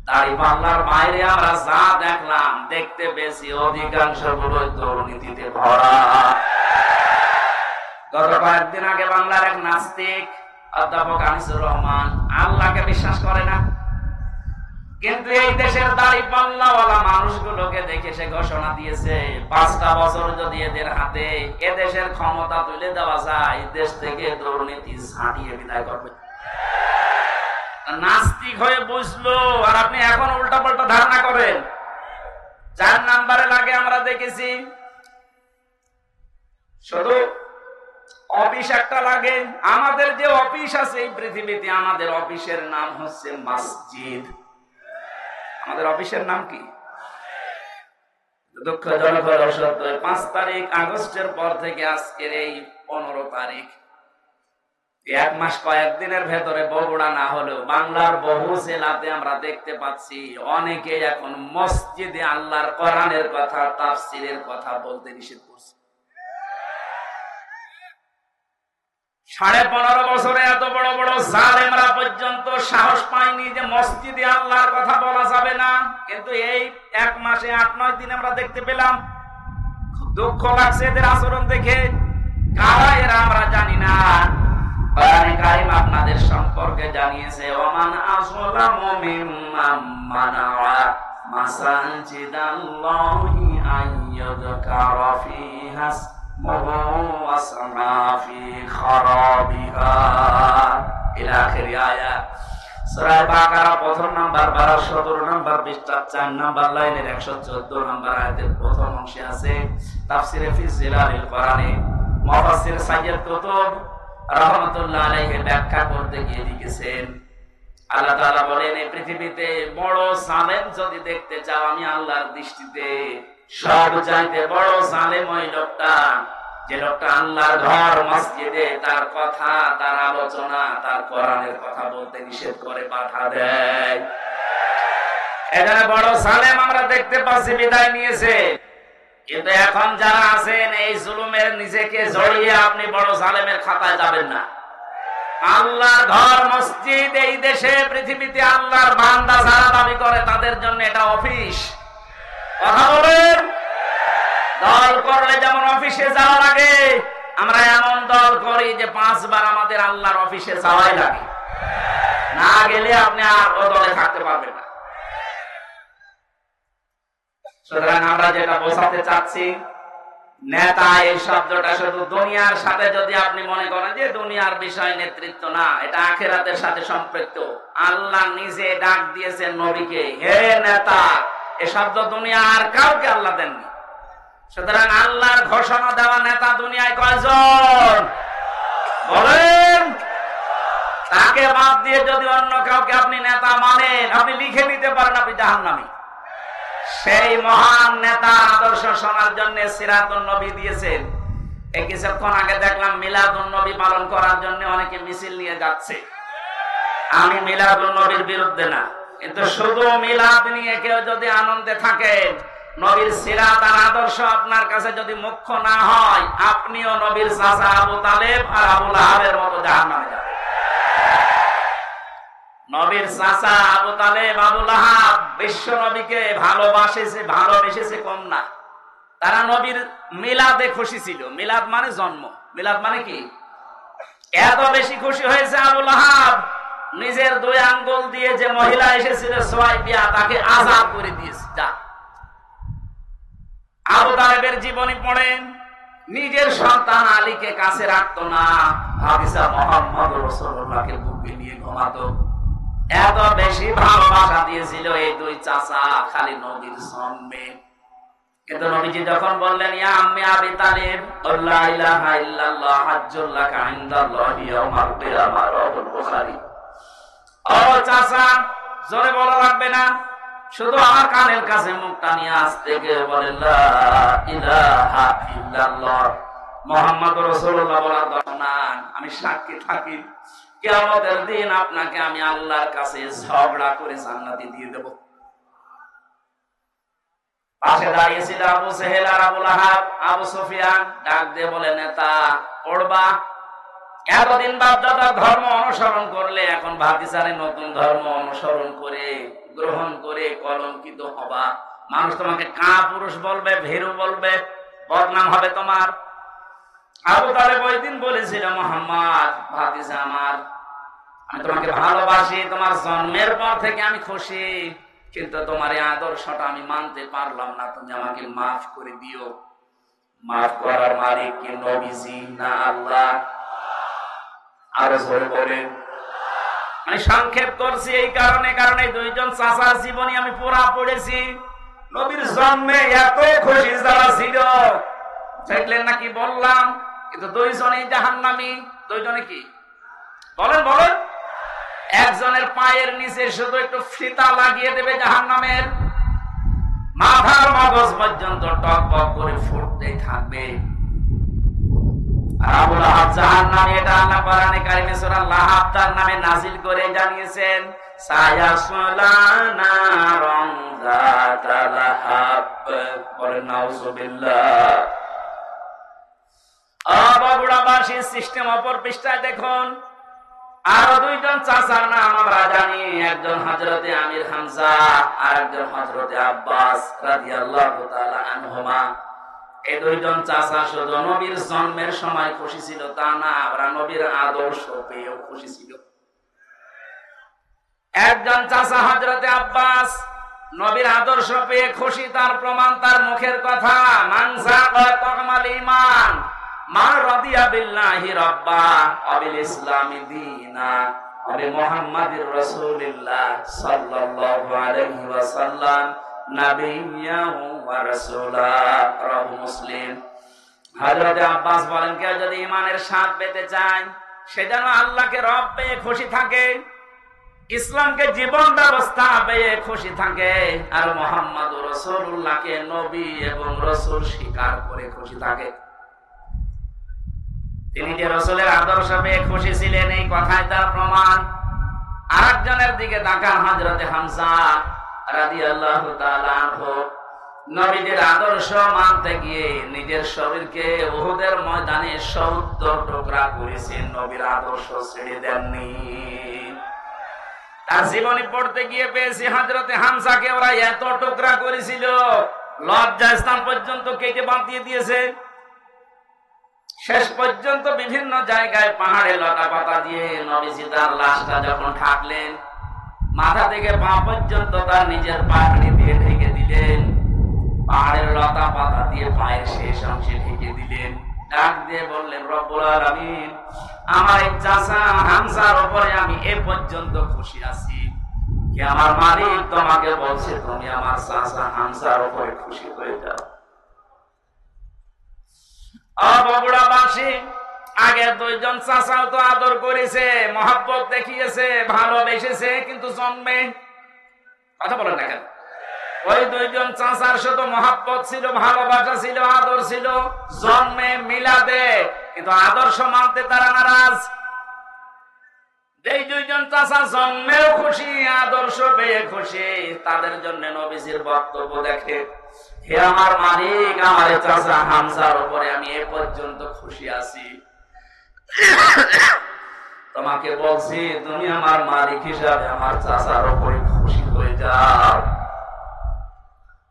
A: দাড়ি পাল্লার বাইরে আমরা যা দেখলাম, দেখতে বেশি অধিকাংশ গুলো দুর্নীতিতে ভরা। গত কয়েকদিন আগে বাংলার এক নাস্তিক অধ্যাপক আনিসুর রহমান আল্লাহকে বিশ্বাস করে না, কিন্তু এই দেশের দাড়ি পাল্লাওয়ালা মানুষগুলোকে দেখে সে ঘোষণা দিয়েছে 5টা বছর যদি এদের হাতে এদেশের ক্ষমতা তুলে দেওয়া যায়, দেশ থেকে দুর্নীতি ছাড়িয়ে বিদায় করবে। নাস্তিক হয়ে বুঝলো, আর আপনি এখন উল্টা পাল্টা ধারণা করেন। 4 নম্বরে লাগে আমরা দেখেছি শুধু অফিস একটা লাগে। আমাদের যে অফিস আছে এই পৃথিবীতে, আমাদের অফিসের নাম হচ্ছে মসজিদ। আমাদের অফিসের নাম কি? দুঃখজনক হলো সত্য, 5 তারিখ আগস্টের পর থেকে আজকের এই 15 তারিখ, 1 মাস কয়েকদিনের ভেতরে বগুড়া না হলেও বাংলার বহু জেলাতে আমরা দেখতে পাচ্ছি অনেকে এখন মসজিদে আল্লাহর কোরআনের কথা, তাফসীরের কথা বলতে নিষেধ করছে। 15.5 বছরে এত বড় বড় জালেমরা পর্যন্ত সাহস পায়নি যে মসজিদে আল্লাহর কথা বলা যাবে না, কিন্তু এই 1 মাসে 8-9 দিন আমরা দেখতে পেলাম। খুব দুঃখ লাগছে এদের আচরণ দেখে। কারা এরা আমরা জানি না। কোরআনে কারীম আপনাদের সম্পর্কে জানিয়েছে, ওমান আসলামু মিম্মান মানাআ মাসাজিদাল্লাহি আইয়ুযকারা ফিহা ফি খারাবিহা ইলা আখির আয়াত। সূরা বাকারা 1 নাম্বার 12 17 নাম্বার পৃষ্ঠা 4 নাম্বার লাইনের 114 নাম্বার আয়াতের প্রথম অংশে আছে। তাফসীরে ফি জিলালিল কোরআনে মুফাসসির সাইয়্যিদ কুতুব রাহমাতুল্লাহ আলাইহি ব্যাখ্যা করতে গিয়ে লিখেছেন, আল্লাহ তাআলা বলেন, এই পৃথিবীতে বড় জালেম যদি দেখতে চাও, আমি আল্লাহর দৃষ্টিতে সবচাইতে বড় জালেম ওই লোকটা, যে লোকটা আল্লাহর ঘর মসজিদে তার কথা, তার আলোচনা, তার কোরআনের কথা বলতে নিষেধ করে, বাধা দেয়। এখানে বড় জালেম আমরা দেখতে পাচ্ছি বিদায় নিয়েছে। কিন্তু এখন যারা আছেন এই জুলুমের নিজেকে জড়িয়ে আপনি বড় জালেমের খাতায় যাবেন না। আল্লাহর ঘর মসজিদ এই দেশে পৃথিবীতে আল্লাহর বান্দা যারা দাবি করে তাদের জন্য এটা অফিস। কথা বলেন, দল করলে যেমন অফিসে যাওয়া লাগে, আমরা এমন দল করি যে 5 বার আমাদের আল্লাহর অফিসে যাওয়াই লাগে, না গেলে আপনি আর ও দলে থাকতে পারবেন না। সুতরাং আমরা যেটা বোঝাতে চাচ্ছি, নেতা এই শব্দটা শুধু দুনিয়ার সাথে যদি আপনি মনে করেন যে দুনিয়ার বিষয় নেতৃত্ব না, এটা আখিরাতের সাথে সম্পৃক্ত। আল্লাহ নিজে ডাক দিয়েছেন নবীকে, হে নেতা। এই শব্দ দুনিয়া আর কাউকে আল্লাহ দেননি। সুতরাং আল্লাহর ঘোষণা দেওয়া নেতা দুনিয়ায় কয়জন বলেন? তাকে বাদ দিয়ে যদি অন্য কাউকে আপনি নেতা মানেন, আপনি লিখে নিতে পারেন আপনি জাহান্নামী। সেই মহান নেতার আদর্শ শোনার জন্য সিরাতুন নবী দিয়েছেন। এই কিছুক্ষণ আগে দেখলাম মিলাদুন নবী পালন করার জন্য অনেকে মিছিল নিয়ে যাচ্ছে। আমি মিলাদুন নবীর বিরুদ্ধে না, কিন্তু শুধু মিলাদ নিয়ে কেউ যদি আনন্দে থাকেন, নবীর সিরাত আর আদর্শ আপনার কাছে যদি মুখ্য না হয়, আপনিও নবীর চাচা আবু তালেব আর আবু লাহাবের মতো জাহান্নামে যাবেন। নবীর চাচা আবু তালেব, আবু লাহাব বিশ্ব নবীকে ভালোবেসেছে কম না। তারা নবীর মিলাদে খুশি ছিল। মিলাদ মানে জন্ম, মিলাদ মানে কি? এত বেশি খুশি হয়েছে আবু লাহাব, নিজের 2 আঙ্গুল দিয়ে যে মহিলা এসেছিল সুয়াইবিয়া, তাকে আযাব করে দিয়েছে। যা আবু তালেবের জীবনী পড়েন, নিজের সন্তান আলীকে কাছে রাখতো না, হাদিসা মুহাম্মদ রাসূলুল্লাহকে বুকে নিয়ে ঘুমাতো। এত বেশি ভালোবাসা দিয়েছিল এই 2 চাচা খালি নবীর জন্মে। কিন্তু নবীজি যখন বললেন, ইয়া আম্মি আবি তালিব, লা ইলাহা ইল্লাল্লাহ হাজ্জুল লাকা ইনদাল্লাহি ইয়াউমাল কিয়ামাহ, রাওয়াহুল বুখারী। ও চাচা, জোরে বলা লাগবে না, শুধু আমার কানের কাছে মুখটা নিয়ে আসতে গিয়ে বলেন, লা ইলাহা ইল্লাল্লাহ মুহাম্মাদুর রাসূলুল্লাহ বলার দরকার নাই। আমি সাক্ষী থাকি, কিয়ামতের দিন আপনাকে আমি আল্লাহর কাছে ঝগড়া করে জান্নাতি দিয়ে দেব। পাশে দাঁড়িয়েছিল আবু সেহেল আর আবু লাহাব। আবু সুফিয়ান ডাক দিয়ে বলে, নেতা পড়বা, এতদিন বাপদাদার ধর্ম অনুসরণ করলে এখন ভাতিসারে নতুন ধর্ম অনুসরণ করে গ্রহণ করে কলঙ্কিত হবা। মানুষ তোমাকে কাপুরুষ বলবে, ভীরু বলবে, বদনাম হবে তোমার। আবু তালেব ওই দিন বলেছিল, মুহাম্মদ ভাতিজা আমার, আমি তোমাকে ভালোবাসি, তোমার জন্মের পর থেকে আমি খুশি, কিন্তু তোমার এই আদর্শটা আমি মানতে পারলাম না, তুমি আমাকে মাফ করে দিও। মাফ করার মালিক কি নবীজি না আল্লাহ? আরো জোরে বলেন। আমি সংক্ষেপ করছি এই কারণে দুইজন চাচার জীবনী আমি পুরা পড়েছি। নবীর জন্মে এত খুশি যারা ছিল, দেখলেন নাকি বললাম, কিন্তু দুইজনই জাহান্নামী। দুইজনে কি বলেন বলেন? একজনের পায়ের নিচে শুধু একটু ফিতা লাগিয়ে দেবে জাহান্নামের, মাথার মগজ পর্যন্ত টকবক করে ফুটতেই থাকবে। আবু লাহাব জাহান্নামী, এটা আল্লাহ কোরআনে কারিমে সূরা লাহাব তার নামে নাজিল করে জানিয়েছেন, সায়াসলা নারন যাতা লাহাব। বলেন নাউযুবিল্লাহ। বগুড়াবাসী সিস্টেম অপর পৃষ্ঠায় দেখুন, আরো দুইজন চাচার নাম আমরা জানি, একজন হযরতে আমির হামজা আর একজন হযরতে আব্বাস রাদিয়াল্লাহু তাআলা আনহুমা। এই দুইজন চাচা শুধু নবীর জন্মের সময় খুশি ছিল তা না, ওরা নবীর আদর্শ পেয়েও খুশি ছিল। একজন চাচা হযরতে আব্বাস নবীর আদর্শ পেয়ে খুশি, তার প্রমাণ তার মুখের কথা, মান যাকা তামাল ঈমান মান রাদিয়া বিল্লাহি রাব্বা ওয়া বিল ইসলামি দীনা ওয়া বি মুহাম্মাদির রাসূলিল্লাহ সাল্লাল্লাহু আলাইহি ওয়াসাল্লাম নাবিয়্যান ওয়া রাসূলা। রাহু মুসলিম। হযরত আব্বাস বলেন, কেউ যদি ঈমানের স্বাদ পেতে চায়, সে যেন আল্লাহকে রব পেয়ে খুশি থাকে, ইসলামকে জীবন ব্যবস্থা পেয়ে খুশি থাকে, আর মুহাম্মাদুর রাসূলুল্লাহকে নবী এবং রাসূল স্বীকার করে খুশি থাকে। তিনি যে রাসূলের আদর্শ পেয়ে খুশি ছিলেন, এই কথাই তার প্রমাণ। আরেকজনের দিকে তাকান, হযরতে হামজা রাদিয়াল্লাহু তাআলা আনহু নবীদের আদর্শ মানতে গিয়ে নিজের শরীরকে উহুদের ময়দানে ৭০ টুকরা করেছেন, নবীর আদর্শ ছেড়ে দেননি। তার জীবনী পড়তে গিয়ে পেয়েছি, হযরতে হামজাকে ওরা এত টুকরা করেছিল, লজ্জাস্থান পর্যন্ত কেটে বাঁধিয়ে দিয়েছে। শেষ পর্যন্ত বিভিন্ন জায়গায় পাহাড়ে লতা পাতা দিয়ে নবীজি তার লাশটা যখন ঢাকলেন, মাথা থেকে পা পর্যন্ত তার নিজের পাগড়ি দিয়ে ঢেকে দিলেন, পাহাড়ের লতা পাতা দিয়ে পায়ের শেষ অংশে ঢেকে দিলেন। ডাক দিয়ে বললেন, রব্বুল আলামিন, আমার এই চাচা হামজার উপরে আমি এ পর্যন্ত খুশি আছি, কি আমার মালিক তোমাকে বলছে তুমি আমার চাচা হামজার উপরে খুশি হয়ে যাও। বগুড়াবাসী, আগে দুইজন চাচাও তো আদর করেছে, মহব্বত দেখিয়েছে, ভালোবেসেছে, কিন্তু জন্মে কথা বলেন না কেন? ওই দুইজন চাচার শুধু মহব্বত ছিল, ভালোবাসা ছিল, আদর ছিল, জন্মে মিলাদে, কিন্তু আদর্শ মানতে তারা নারাজ। এই দুইজন চাচা জন্মেও খুশি, আদর্শ পেয়ে খুশি, তাদের জন্য নবীজির বক্তব্য দেখে, হে আমার মালিক, আমার চাচা হামজার উপরে আমি এ পর্যন্ত খুশি আছি, তোমাকে বলছি তুমি আমার মালিক হিসাবে আমার চাচার উপরে খুশি হয়ে যাও।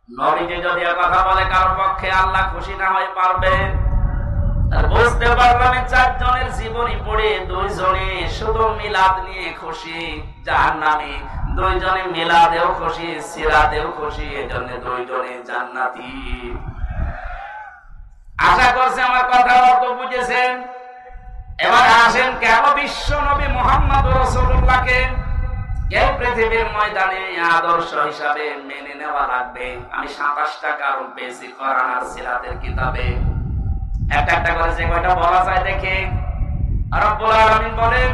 A: নবীজি যদি কথা বলে কারোর পক্ষে আল্লাহ খুশি না হয়ে পারবে? বুঝতে পারলাম চারজনের জীবনী পড়ে দুইজনে শুধু মিলাদ নিয়ে খুশি, জাহান্নামী। দুইজনে মিলাদেও খুশি, সিরাতেও খুশি, এজন্য দুইজনে জান্নাতি। আশা করছি আমার কথা অর্থ বুঝেছেন। এবার আসেন, কেন বিশ্ব নবী মুহাম্মদ রাসূলুল্লাহকে এই পৃথিবীর ময়দানে আদর্শ হিসাবে মেনে নেওয়া লাগবে। আমি ২৭টা কারণ পেয়েছি কোরআন আর সিরাতের কিতাবে। একটা একটা করে যে কয়টা বলা যায় দেখে। রব্বুল আলামিন বলেন,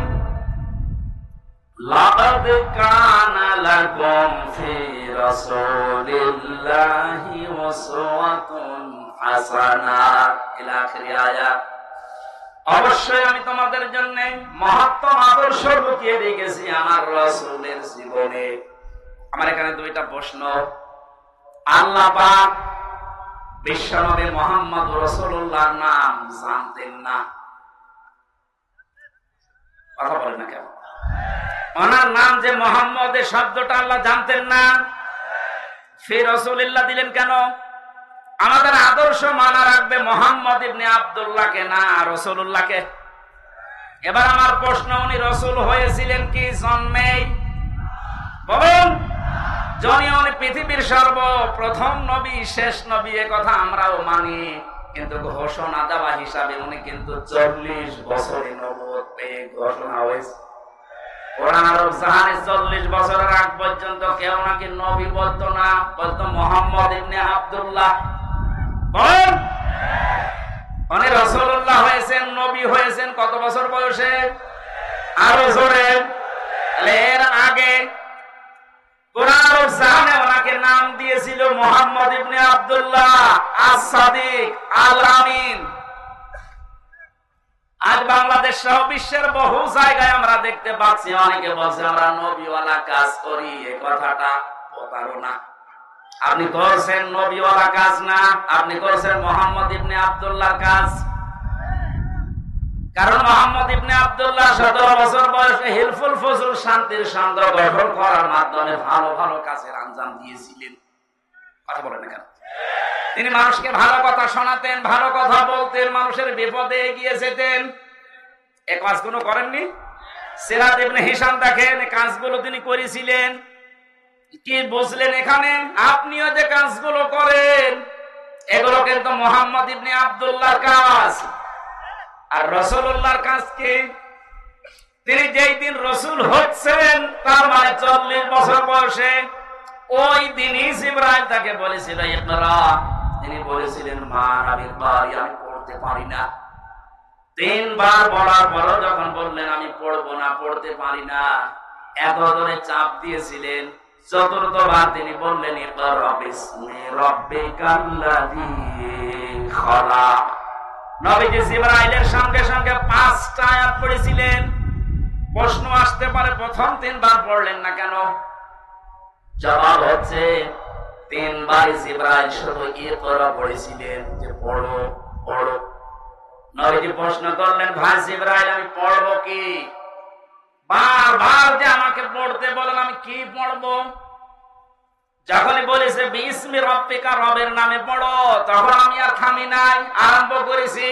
A: লাকাদ কানা লাকুম ফি রাসূলিল্লাহি উসওয়াতুন হাসানাহ ইলা আখির আয়াত। অবশ্যই আমি তোমাদের জন্য মহত্তম আদর্শ লুকিয়ে রেখেছি আমার রাসূলের জীবনে। আমার এখানে দুইটা প্রশ্ন। আল্লাহ পাক বিশ্বনবী মুহাম্মদ রাসূলুল্লাহর নাম জানতেন না। কথা বলেন না কেন? ওনার নাম যে মুহাম্মদ, এই শব্দটা আল্লাহ জানতেন না, ফি রাসূলুল্লাহ দিলেন কেন? আমাদের আদর্শ মানা রাখবে মুহাম্মদ ইবনে আব্দুল্লাহকে না রাসূলুল্লাহকে। এবার আমার প্রশ্ন, উনি রাসূল হয়েছিলেন কি জন্মেই? বলুন। উনি পৃথিবীর সর্বপ্রথম নবী, শেষ নবী, এ কথা আমরাও মানি, কিন্তু ঘোষণা দেওয়া হিসাবে উনি কিন্তু 40 বছরে নবুয়ত পেয়ে ঘোষণা হয়েছে। কোরআন আরব জাহানে 40 বছরের আগ পর্যন্ত কেউ নাকি নবী বলতো না, বলতো মুহাম্মদ ইবনে আব্দুল্লাহ। বল, উনি রাসূলুল্লাহ হয়েছেন, নবী হয়েছেন কত বছর বয়সে? আরো জোরে। এর আগে কোরআন আরব জাহানে ওনাকে নাম দিয়েছিল মুহাম্মদ ইবনে আব্দুল্লাহ আস-সাদিক আল-আমিন। আজ বাংলাদেশ সহ বিশ্বের বহু জায়গায় আমরা দেখতে পাচ্ছি অনেকে বলছে আমরা নবীওয়ালা কাজ করি। এই কথাটা প্রতারণা। আপনি করছেন নবীওয়ালা কাজ না, আপনি করছেন মুহাম্মদ ইবনে আব্দুল্লাহর কাজ। কারণ মুহাম্মদ ইবনে আব্দুল্লাহ 17 বছর বয়সে হিলফুল ফজল শান্তির সংঘ গঠন করার মাধ্যমে ভালো ভালো কাজের আঞ্জাম দিয়েছিলেন। কথা বলেন না কেন? তিনি মানুষকে ভালো কথা শোনাতেন, ভালো কথা বলতেন, মানুষের বিপদে এগিয়ে যেতেন। এই কাজগুলো করেননি? সিরাত ইবনে হিশাম দেখেন, কাজগুলো তিনি করেছিলেন। কি বুঝলেন এখানে? আপনিও যে কাজগুলো করেন এগুলো কিন্তু মুহাম্মদ ইবনে আব্দুল্লাহর কাজ। আর রাসূলুল্লাহর কাজ কি? তিনি যেই দিন রাসূল হচ্ছেন তার মানে 40 বছর বয়সে, ওই দিনই জিবরাইল তাকে বলেছিল ইকরা। তিনি বলেছিলেন মা নাবিল বারি, আমি পড়তে পারি না। 3 বার বলার পরও যখন বললেন আমি পড়বো না, পড়তে পারি না, এত ধরে চাপ দিয়েছিলেন। 4র্থ বার তিনি বললেন ইকরা বিসমি রাব্বিকাল্লাযী খালাক। নবীজি জিবরাইলের সঙ্গে সঙ্গে 5টা আয়াত পড়েছিলেন। প্রশ্ন আসতে পারে প্রথম 3 বার পড়লেন না কেন? জবাব হচ্ছে 3 বার জিবরাইল শুধু ইকরা পড়েছিলেন, যে পড়ো পড়ো। নবীজি প্রশ্ন করলেন ভাই জিবরাইল আমি পড়বো কি? বারবার যে আমাকে পড়তে বলেন, আমি কি পড়বো? যখনই বলেছে বিসমি রাব্বিকা, রবের নামে পড়ো, তখন আমি আর থামি নাই, আরম্ভ করেছি।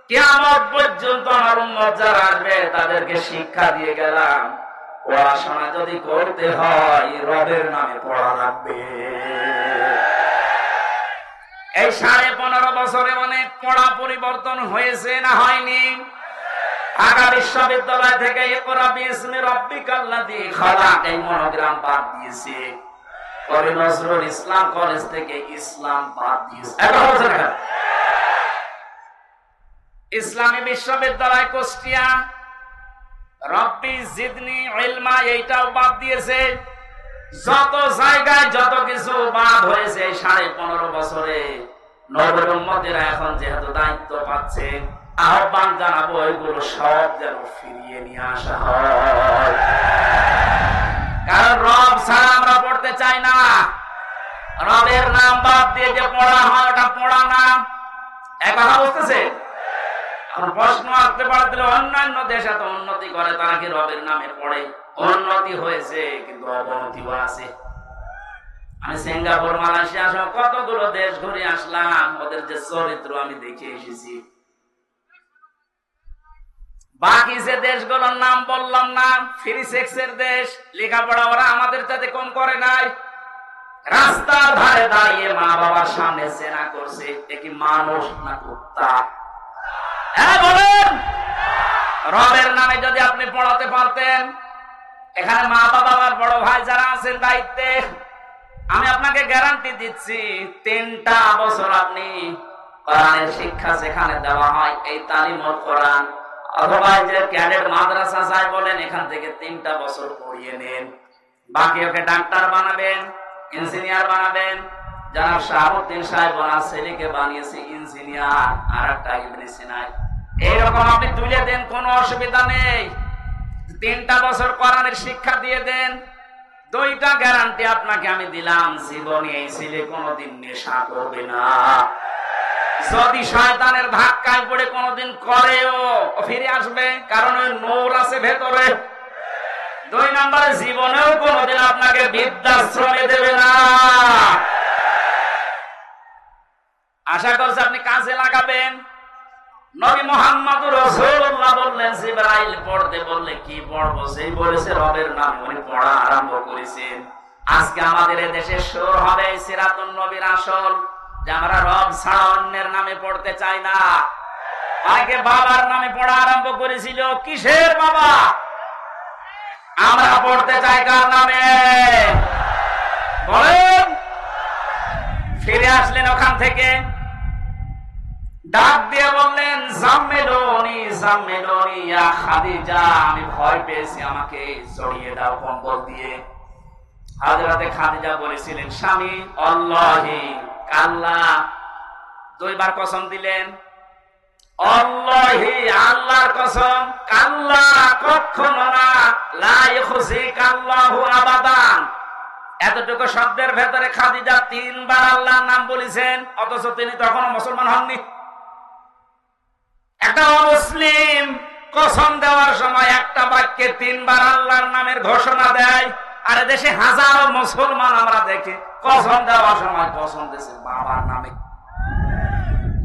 A: কিয়ামত পর্যন্ত আমার উম্মত যারা আসবে তাদেরকে শিক্ষা দিয়ে গেলাম, পড়াশোনা যদি করতে হয় রবের নামে পড়া লাগবে। এই 15.5 বছরে অনেক পড়া পরিবর্তন হয়েছে না হয়নি? ঢাকা বিশ্ববিদ্যালয় থেকে ইকরা বিসমি রাব্বিকাল্লাযী খালাক এই মনোগ্রাম বাদ দিয়েছে। কবি নজরুল ইসলাম কলেজ থেকে ইসলাম বাদ দিয়েছে। ইসলামী বিশ্ববিদ্যালয় কুষ্টিয়া রব্বি জিদনি ইলমা এইটাও বাদ দিয়েছে। যত জায়গায় যত কিছু বাদ হয়েছে 15.5 বছরে, নবীর উম্মতেরা এখন যেহেতু দায়িত্ব পাচ্ছে, আহ্বান জানাবো এগুলো সব যেন ফিরিয়ে নিয়ে আসা হয়। কারণ রব ছাড়া আমরা পড়তে চাই না। রবের নাম বাদ দিয়ে যে পড়া হয় ওটা পড়া না। এক কথা বুঝতেছে? এখন প্রশ্ন আসতে পারে অন্যান্য দেশ এত উন্নতি করে, তারা কি রবের নামে পড়ে? উন্নতি হয়েছে কিন্তু অবনতিও আছে। আমি সিঙ্গাপুর, মালয়েশিয়া সহ কতগুলো দেশ ঘুরে আসলাম, ওদের যে চরিত্র আমি দেখে এসেছি। বাকি যে দেশগুলোর নাম বললাম না, ফ্রি সেক্সের দেশ, লেখাপড়া ওরা আমাদের সাথে কম করে নাই। রাস্তার ধারে দাঁড়িয়ে মা বাবার সামনে জেনা করছে, এ কি মানুষ না কুত্তা? হ্যাঁ বলেন। রবের নামে যদি আপনি পড়াতে পারতেন, এখানে মা বাবা আর বড় ভাই যারা আছেন দায়িত্বে, আমি আপনাকে গ্যারান্টি দিচ্ছি 3টা বছর আপনি কোরআনের শিক্ষা যেখানে দেওয়া হয়, এই তালিমুল কোরআন অথবা যে ক্যাডেট মাদ্রাসা চাই বলেন, এখান থেকে 3টা বছর পড়িয়ে নেন। বাকি ওকে ডাক্তার বানাবেন, ইঞ্জিনিয়ার বানাবেন। জনাব শাহাবুদ্দিন সাহেব ওনার ছেলেকে বানিয়েছে ইঞ্জিনিয়ার, আর একটা ইবনে সিনা। এইরকম আপনি তুলে দেন, কোনো অসুবিধা নেই। 3টা বছর কোরআনের শিক্ষা দিয়ে দেন, দুইটা গ্যারান্টি আপনাকে আমি দিলাম, জীবনে এই ছেলে কোনোদিন নেশা করবে না। যদি শয়তানের ধাক্কায় পড়ে কোনোদিন করেও ফিরে আসবে, কারণ ওই নূর আছে ভেতরে। 2 নম্বরে জীবনেও কোনোদিন আপনাকে বৃদ্ধাশ্রমে দেবে না। আশা করছি আপনি কাজে লাগাবেন। নবী মুহাম্মদুর রাসূলুল্লাহ বললেন, জিবরাইল পড়তে বললে কি পড়বো, সেই বলেছে রবের নাম, উনি পড়া আরম্ভ করেছেন। আজকে আমাদের দেশে শুরু হবে সিরাতুন নবীর আসল, যে আমরা রব ছাড়া অন্যের নামে পড়তে চাই না। আগে বাবার নামে পড়া আরম্ভ করেছিল, কিসের বাবা? আমরা পড়তে চাই কার নামে বলেন? ফিরে আসলেন ওখান থেকে, ডাক দিয়ে বললেন, জাম্মেলুনি জাম্মেলুনি ইয়া খাদিজা, আমি ভয় পেয়েছি, আমাকে জড়িয়ে দাও কম্বল দিয়ে। হযরতে খাদিজা বলেছিলেন, স্বামী আল্লাহি কাল্লা, 2 বার কসম দিলেন, আল্লাহি আল্লাহর কসম, কাল্লা কখনো না, লা ইখজিকাল্লাহু আবাদান। এতটুকু শব্দের ভেতরে খাদিজা 3 বার আল্লাহর নাম বলেছেন, অথচ তিনি তখনও মুসলমান হননি। একটা মুসলিম কসম দেওয়ার সময় একটা বাক্যে 3 বার আল্লাহর নামের ঘোষণা দেয়, আর দেশে হাজারো মুসলমান আমরা দেখি কসম দেওয়ার সময় কসম দিয়েছে বাবার নামে।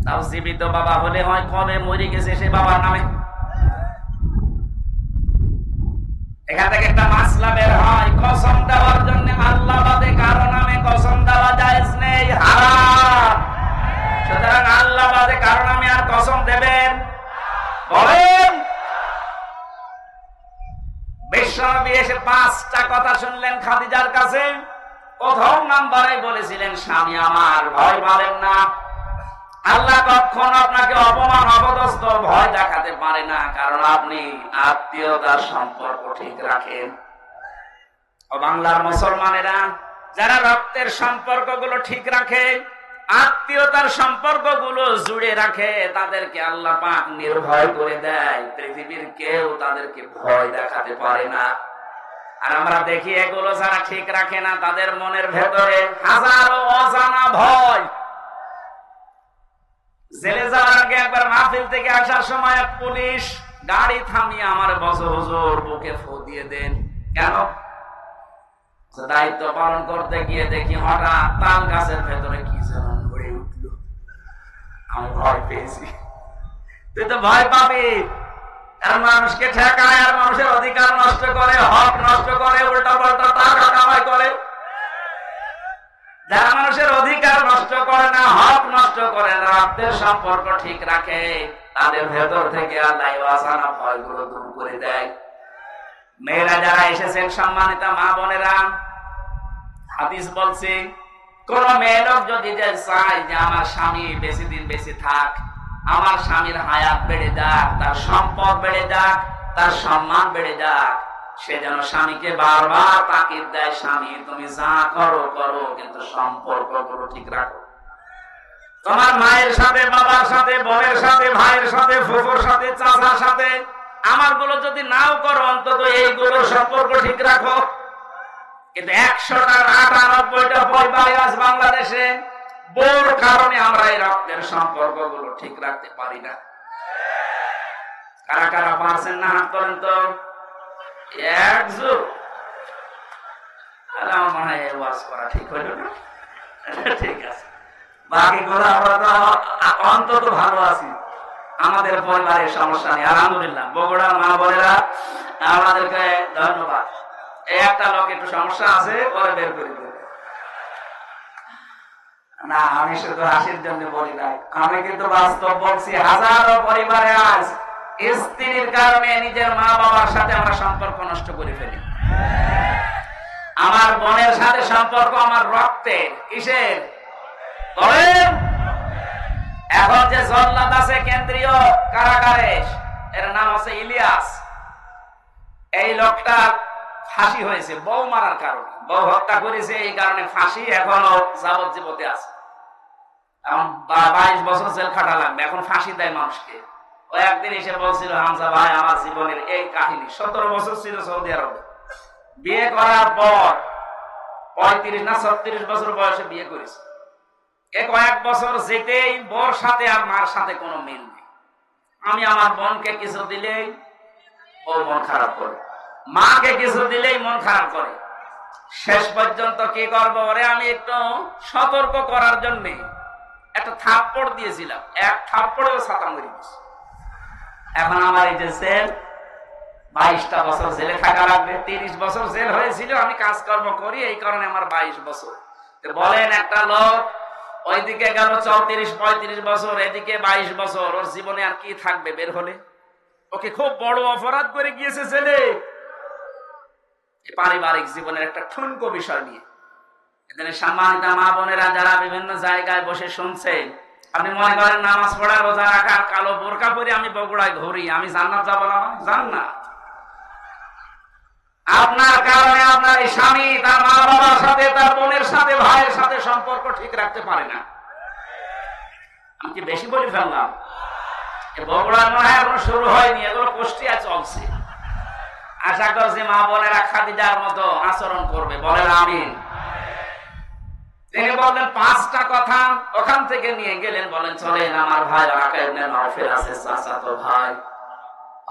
A: তাও জীবিত বাবা হলে হয়, কবে মরে গেছে সে বাবার নামে। এখান থেকে একটা মাসলা বের হয়, কসম দেওয়ার জন্য আল্লাহ বাদে কারো নামে কসম দেওয়া জায়েজ নেই, হারাম। সুতরাং আল্লাহ বাদে কারো নামে আর কসম দেবেন বলেন? বিশ্বনবী এসে 5টা কথা শুনলেন খাদিজার কাছে। প্রথম নম্বরে বলেছিলেন, স্বামী আমার ভয় পাবেন না, আল্লাহ কখনো আপনাকে অপমান অপদস্থ ভয় দেখাতে পারে না, কারণ আপনি আত্মীয়তার সম্পর্ক ঠিক রাখেন। ও বাংলার মুসলমানেরা, যারা রক্তের সম্পর্কগুলো ঠিক রাখে, আত্মীয়তার সম্পর্কগুলো জুড়ে রাখে, তাদেরকে আল্লাহ পাক নির্ভয় করে দেয়। পৃথিবীর কেউ তাদেরকে ভয় দেখাতে পারে না। আর আমরা দেখি এগুলো যারা ঠিক রাখে না, তাদের মনের ভেতরে হাজারো অজানা ভয়। জেলে যাওয়ার আগে একবার মাহফিল থেকে আসার সময় পুলিশ গাড়ি থামিয়ে আমার বসে, হুজুর বুকে ফু দিয়ে দেন। কেন? দায়িত্ব পালন করতে গিয়ে দেখি হঠাৎ তাল গাছের ভেতরে কি যেন গড়ে উঠলো, আমি ভয় পেয়েছি। তুই তো ভয় পাবি, আর মানুষকে ঠেকায়, আর মানুষের অধিকার নষ্ট করে, হক নষ্ট করে, উল্টা পাল্টা টাকা কামাই করে। যারা মানুষের অধিকার নষ্ট করে না, হক নষ্ট করে না, রক্তের সম্পর্ক ঠিক রাখে, তাদের ভেতর থেকে আল্লাহ অজানা ভয়গুলো দূর করে দেয়। মেয়েরা যারা এসেছেন, সম্মানিতা মা বোনেরা, হাদিস বলছে, কোন মেয়ে লোক যদি চায় যে আমার স্বামী বেশি দিন বেশি থাক, আমার স্বামীর হায়াত বেড়ে যাক, তার সম্পদ বেড়ে যাক, তার সম্মান বেড়ে যাক, সে যেন স্বামীকে বারবার তাকিদ দেয়, স্বামী তুমি যা করো করো, কিন্তু সম্পর্কগুলো ঠিক রাখো। তোমার মায়ের সাথে, বাবার সাথে, বোনের সাথে, ভাইয়ের সাথে, ফুফুর সাথে, চাচার সাথে, আমার গুলো যদি নাও করো, অন্তত এইগুলো সম্পর্ক ঠিক রাখো। কিন্তু 100টার 98টা পরিবার আজ বাংলাদেশে বড় কারণে আমরা এই রক্তের সম্পর্কগুলো ঠিক রাখতে পারি না। কারা কারা পারছেন না হাত তোলেন তো। আমার মনে হয় ওয়াজ করা ঠিক হইল না। ঠিক আছে, বাকি কথা আমরা তো অন্তত ভালো আছি, আমাদের পরিবারের সমস্যা নেই, আলহামদুলিল্লাহ। বগুড়ার মা বোনেরা আমাদেরকে ধন্যবাদ। এই একটা লোক একটু সমস্যা আছে, পরে বের করে দেবে না, আমি শুধু হাসির জন্য বলি নাই, আমি কিন্তু বাস্তব বলছি। হাজারো পরিবারে আজ স্ত্রীর কারণে নিজের মা বাবার সাথে আমরা সম্পর্ক নষ্ট করে ফেলি। আমার বোনের সাথে সম্পর্ক আমার রক্তের, কিসের বলেন? এখন যে জল্লাদ আছে কেন্দ্রীয় কারাগারে, এর নাম আছে ইলিয়াস। এই লোকটা ফাঁসি হয়েছে বউ মারার কারণে, বউ হত্যা করেছে, এই কারণে ফাঁসি, এখনো যাবজ্জীবতে আছে। এখন 22 বছর জেল খাটা লাগবে, এখন ফাঁসি দেয় মানুষকে। ও একদিন এসে বলছিল, হামজা ভাই আমার জীবনের এই কাহিনী। 17 বছর ছিল সৌদি আরবে, বিয়ে করার পর 35 না 36 বছর বয়সে বিয়ে করেছে। কয়েক বছর যেতেই বর সাথে আর মার সাথে কোনো মিল নেই। আমি আমার বোনকে কিছু দিলেই ও মন খারাপ করে, মাকে কিছু দিলেই মন খারাপ করে। শেষ পর্যন্ত কি করবো, ওরে আমি একটু সতর্ক করার জন্য একটা থাপ্পড় দিয়েছিলাম, এক থাপ্পড়েও ছাতা মরে গেছে। এখন আমার এই যে জেল, 22টা বছর জেলে থাকা লাগবে। 30 বছর জেল হয়েছিল, আমি কাজকর্ম করি এই কারণে আমার 22 বছর। বলেন একটা লোক ওইদিকে গেল 34-35 বছর, এদিকে 22 বছর, ওর জীবনে আর কি থাকবে বের হলে? ওকে খুব বড় অপরাধ করে গিয়েছে ছেলে। পারিবারিক জীবনের একটা ঠুনকো বিষয় নিয়ে এখানে সম্মানিত মা বোনেরা যারা বিভিন্ন জায়গায় বসে শুনছেন, আপনি মনে করেন নামাজ পড়া রোজা রাখা কালো বোরকা পরে আমি বগুড়ায় ঘুরি, আমি জান্নাত যাবো না? জান্নাত আপনার কারণে আপনার এই স্বামী তার মা বাবার সাথে, তার বোনের সাথে, ভাইয়ের সাথে সম্পর্ক ঠিক রাখতে পারে না। আমি কি বেশি বলে ফেললাম? বগুড়ার মনে হয় এখনো শুরু হয়নি, এগুলো কুষ্টিয়া চলছে। আশা করছি মা বোনেরা খাদিজার মতো আচরণ করবে, বলেন আমিন। তিনি বললেন 5টা কথা, ওখান থেকে নিয়ে গেলেন, বলেন চলেন আমার ভাই ওরাকা ইবনে নাওফেল আছে, চাচাতো ভাই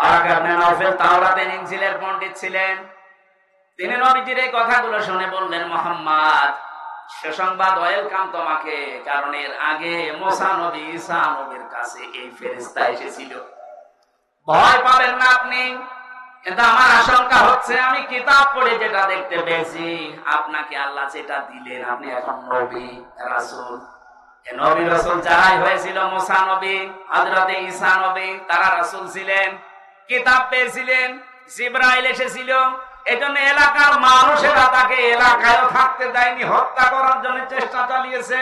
A: ওরাকা ইবনে নাওফেল তাওরাতের ইনজিলের পণ্ডিত ছিলেন। তিনি নবীজির এই কথাগুলো শুনে বললেন, মুহাম্মদ সুসংবাদ, ওয়েলকাম তোমাকে, কারণ এর আগে মুসা নবী, ঈসা নবীর কাছে এই ফেরেশতা এসেছিল, ভয় পাবেন না আপনি। কিন্তু আমার আশঙ্কা হচ্ছে আমি কিতাব পড়ে যেটা দেখতে পেয়েছি, আপনাকে আল্লাহ যেটা দিলেন, আপনি এখন নবী রাসূল। এই নবী রাসূল যারাই হয়েছিল, মুসা নবী, হযরতে ঈসা নবী, তারা রাসূল ছিলেন, কিতাব পেয়েছিলেন, জিবরাইল এসেছিল। এজন্য এলাকার মানুষেরা তাকে এলাকায়ও থাকতে দেয়নি, হত্যা করার জন্য চেষ্টা চালিয়েছে।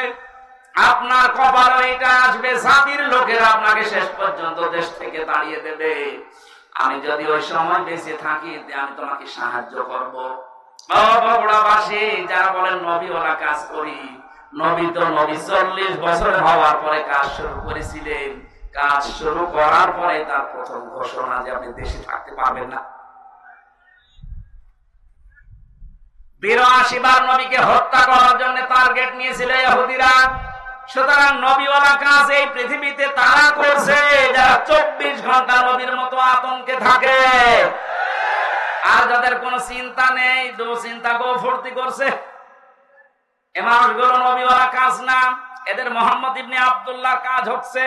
A: আপনার কপালে এটা আসবে, জাতির লোকেরা আপনাকে শেষ পর্যন্ত দেশ থেকে তাড়িয়ে দেবে। আমি যদি ওই সময় বেঁচে থাকি, আমি তোমাকে সাহায্য করব। বগুড়াবাসী যারা বলেন নবী ওরা কাজ করি, নবী তো নবী 40 বছর হওয়ার পরে কাজ শুরু করেছিলেন। কাজ শুরু করার পরে তার প্রথম ঘোষণা যে আপনি দেশে থাকতে পারবেন না। 82 বার নবীকে হত্যা করার জন্য টার্গেট নিয়েছিল ইহুদিরা। সুতরাং নবীওয়ালা কাজ এই পৃথিবীতে তারা করছে যারা 24 ঘন্টা নবীর মতো আতঙ্কে থাকে, আর যাদের কোনো চিন্তা নেই, দুশ্চিন্তা ফুর্তি করছে। এ মানুষগুলো নবীওয়ালা কাজ না, এদের মোহাম্মদ ইবনে আব্দুল্লাহর কাজ হচ্ছে।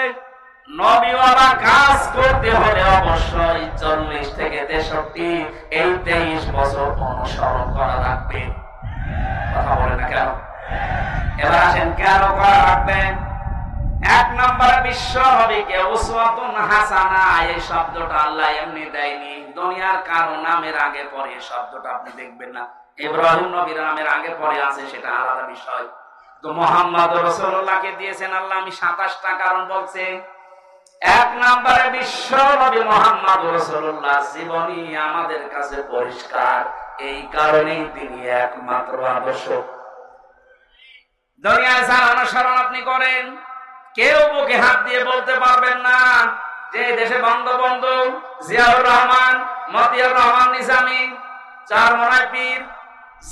A: নবীওয়ালা কাজ করতে হলে অবশ্যই 40 থেকে 63 এই 23 বছর অনুসরণ করা লাগবে। কথা বলে না কেন? এবার আসেন কেন করা লাগবে। 1 নম্বরে বিশ্ব নবীকে উসওয়াতুন হাসানা, এই শব্দটা আল্লাহ এমনি দেয়নি, দুনিয়ার কারো নামের আগে পরে এই শব্দটা আপনি দেখবেন না। ইব্রাহিম নবীর নামের আগে পরে আছে, সেটা আলাদা বিষয়। তো মুহাম্মদ রাসূলুল্লাহকে দিয়েছেন আল্লাহ, আমি 27টা কারণ বলছি। 1 নম্বরে বিশ্ব নবী মুহাম্মদ রাসূলুল্লাহ জীবনী আমাদের কাছে পরিষ্কার, এই কারণেই তিনি একমাত্র আদর্শ। দুনিয়ায় যার অনুসরণ আপনি করেন, কেউ বুকে হাত দিয়ে বলতে পারবেন না যে দেশে বঙ্গবন্ধু, জিয়াউর রহমান, মতিয়ার রহমান নিজামী, চারমোনাই পীর,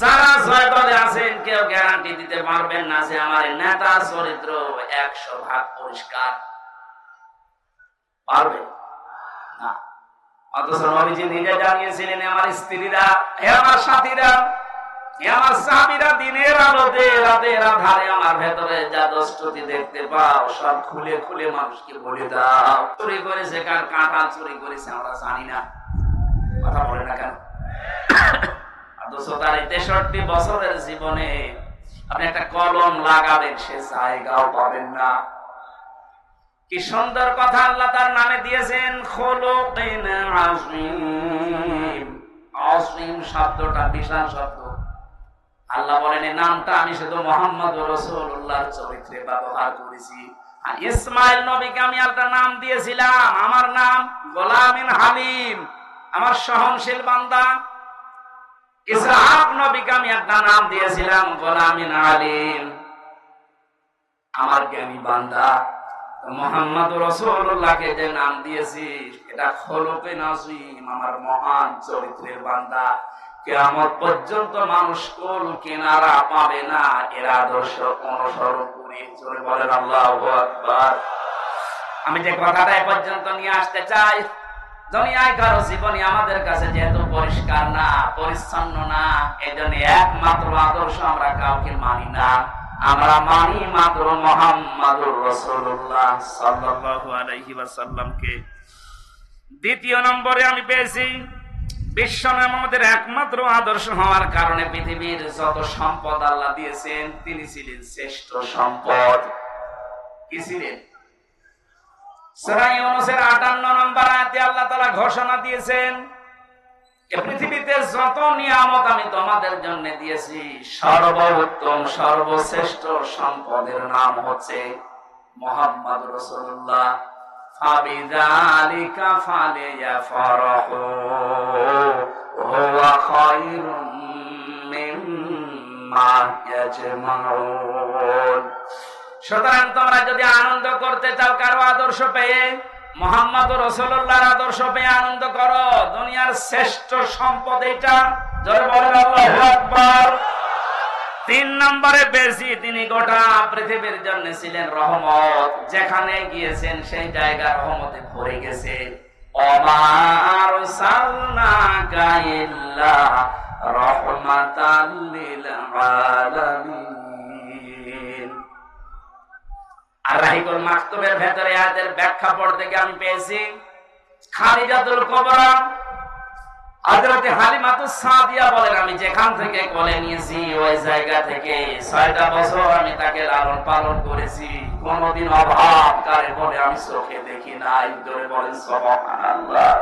A: যারা জয়দলে আছেন, কেউ গ্যারান্টি দিতে পারবেন না যে আমার নেতা চরিত্র 100% পরিষ্কার। পারবেন না। অথচ নবীজি নিজে জানিয়েছিলেন, আমার স্ত্রীরা, হে আমার সাথীরা, হে আমার সাহাবীরা, দিনের আলোতে রাতের আধারে আমার ভেতরে যা দস্তুতি দেখতে পাও সব খুলে খুলে মানুষকে বলে দাও। চুরি করেছে কার কাঁটা চুরি করেছে আমরা জানি না। কথা বলে না কেন? অথচ তার 63 বছরের জীবনে আপনি একটা কলম লাগাবেন, সে জায়গাও পাবেন না। কি সুন্দর কথা আল্লাহ তার নামে দিয়েছেন, খুলুকিন আযীম। আযীম শব্দটা বিশাল শব্দ। আল্লাহ বলেন এই নামটা আমি শুধু মুহাম্মদ রাসূলুল্লাহর চরিত্রে ব্যবহার করেছি। আর ইসমাইল নবীকে আমি একটা নাম দিয়েছিলাম, আমার নাম গোলামিন হালিম, আমার সহনশীল বান্দা। ইসহাক নবীকে আমি একটা নাম দিয়েছিলাম গোলামিন আলিম, আমার জ্ঞানী বান্দা। মুহাম্মদ রাসূলুল্লাহকে যে নাম দিয়েছি এটা খুলুকিন আযীম, আমার মহান চরিত্রের বান্দা। কিয়ামত পর্যন্ত মানুষ কুল কিনারা পাবে না এর আদর্শ অনুসরণ করে। জোরে বলেন আল্লাহু আকবার। আমি যে কথাটা এ পর্যন্ত নিয়ে আসতে চাই, দুনিয়ায় কারো জীবনী আমাদের কাছে যেহেতু পরিষ্কার না, পরিচ্ছন্ন না, এই জন্য একমাত্র আদর্শ আমরা কাউকে মানি না। আমরা মানি মাত্র মুহাম্মাদুর রাসূলুল্লাহ সাল্লাল্লাহু আলাইহি ওয়াসাল্লামকে। দ্বিতীয় নম্বরে আমি পেয়েছি বিশ্বনবী আমাদের একমাত্র আদর্শ হওয়ার কারণে পৃথিবীর যত সম্পদ আল্লাহ দিয়েছেন তিনি ছিলেন শ্রেষ্ঠ সম্পদ। কি ছিলেন? সূরা ইউনূসের ৫৮ নম্বর আয়াতে আল্লাহ তাআলা ঘোষণা দিয়েছেন, এই পৃথিবীতে যত নিয়ামত আমি তোমাদের জন্য দিয়েছি সর্বোত্তম সর্বশ্রেষ্ঠ সম্পদের নাম হচ্ছে মুহাম্মদ রাসূলুল্লাহ। ফাবিযালিকা ফালিয়াফরাহু হুয়া খায়রুম মিম্মা ইয়াজমাউন। সুতরাং তোমরা যদি আনন্দ করতে চাও কারো আদর্শ পেয়ে, মুহাম্মদ রাসূলুল্লাহর আদর্শ পেয়ে আনন্দ করো। দুনিয়ার শ্রেষ্ঠ সম্পদ এটা। জোরে বলেন আল্লাহু আকবার। ৩ নম্বরে বেশি তিনি গোটা পৃথিবীর জন্য ছিলেন রহমত। যেখানে গিয়েছেন সেই জায়গা রহমতে ভরে গেছে। ওমা আরসালনাকা ইল্লা রাহমাতাল লিল আলামিন। আর রাহিকুল মাকতুবের ভেতরে আয়াতের ব্যাখ্যা পড়তে গিয়ে আমি পেয়েছি খাদিজাতুল কুবরা হযরত হালিমাতুস সাদিয়া বলেন, আমি যেখান থেকে কোলে নিয়েছি ওই জায়গা থেকে ৬টা বছর আমি তাকে লালন পালন করেছি। কোনদিন অভাব কারে বলে আমি চোখে দেখি নাই। জোরে বলেন সুবহানাল্লাহ।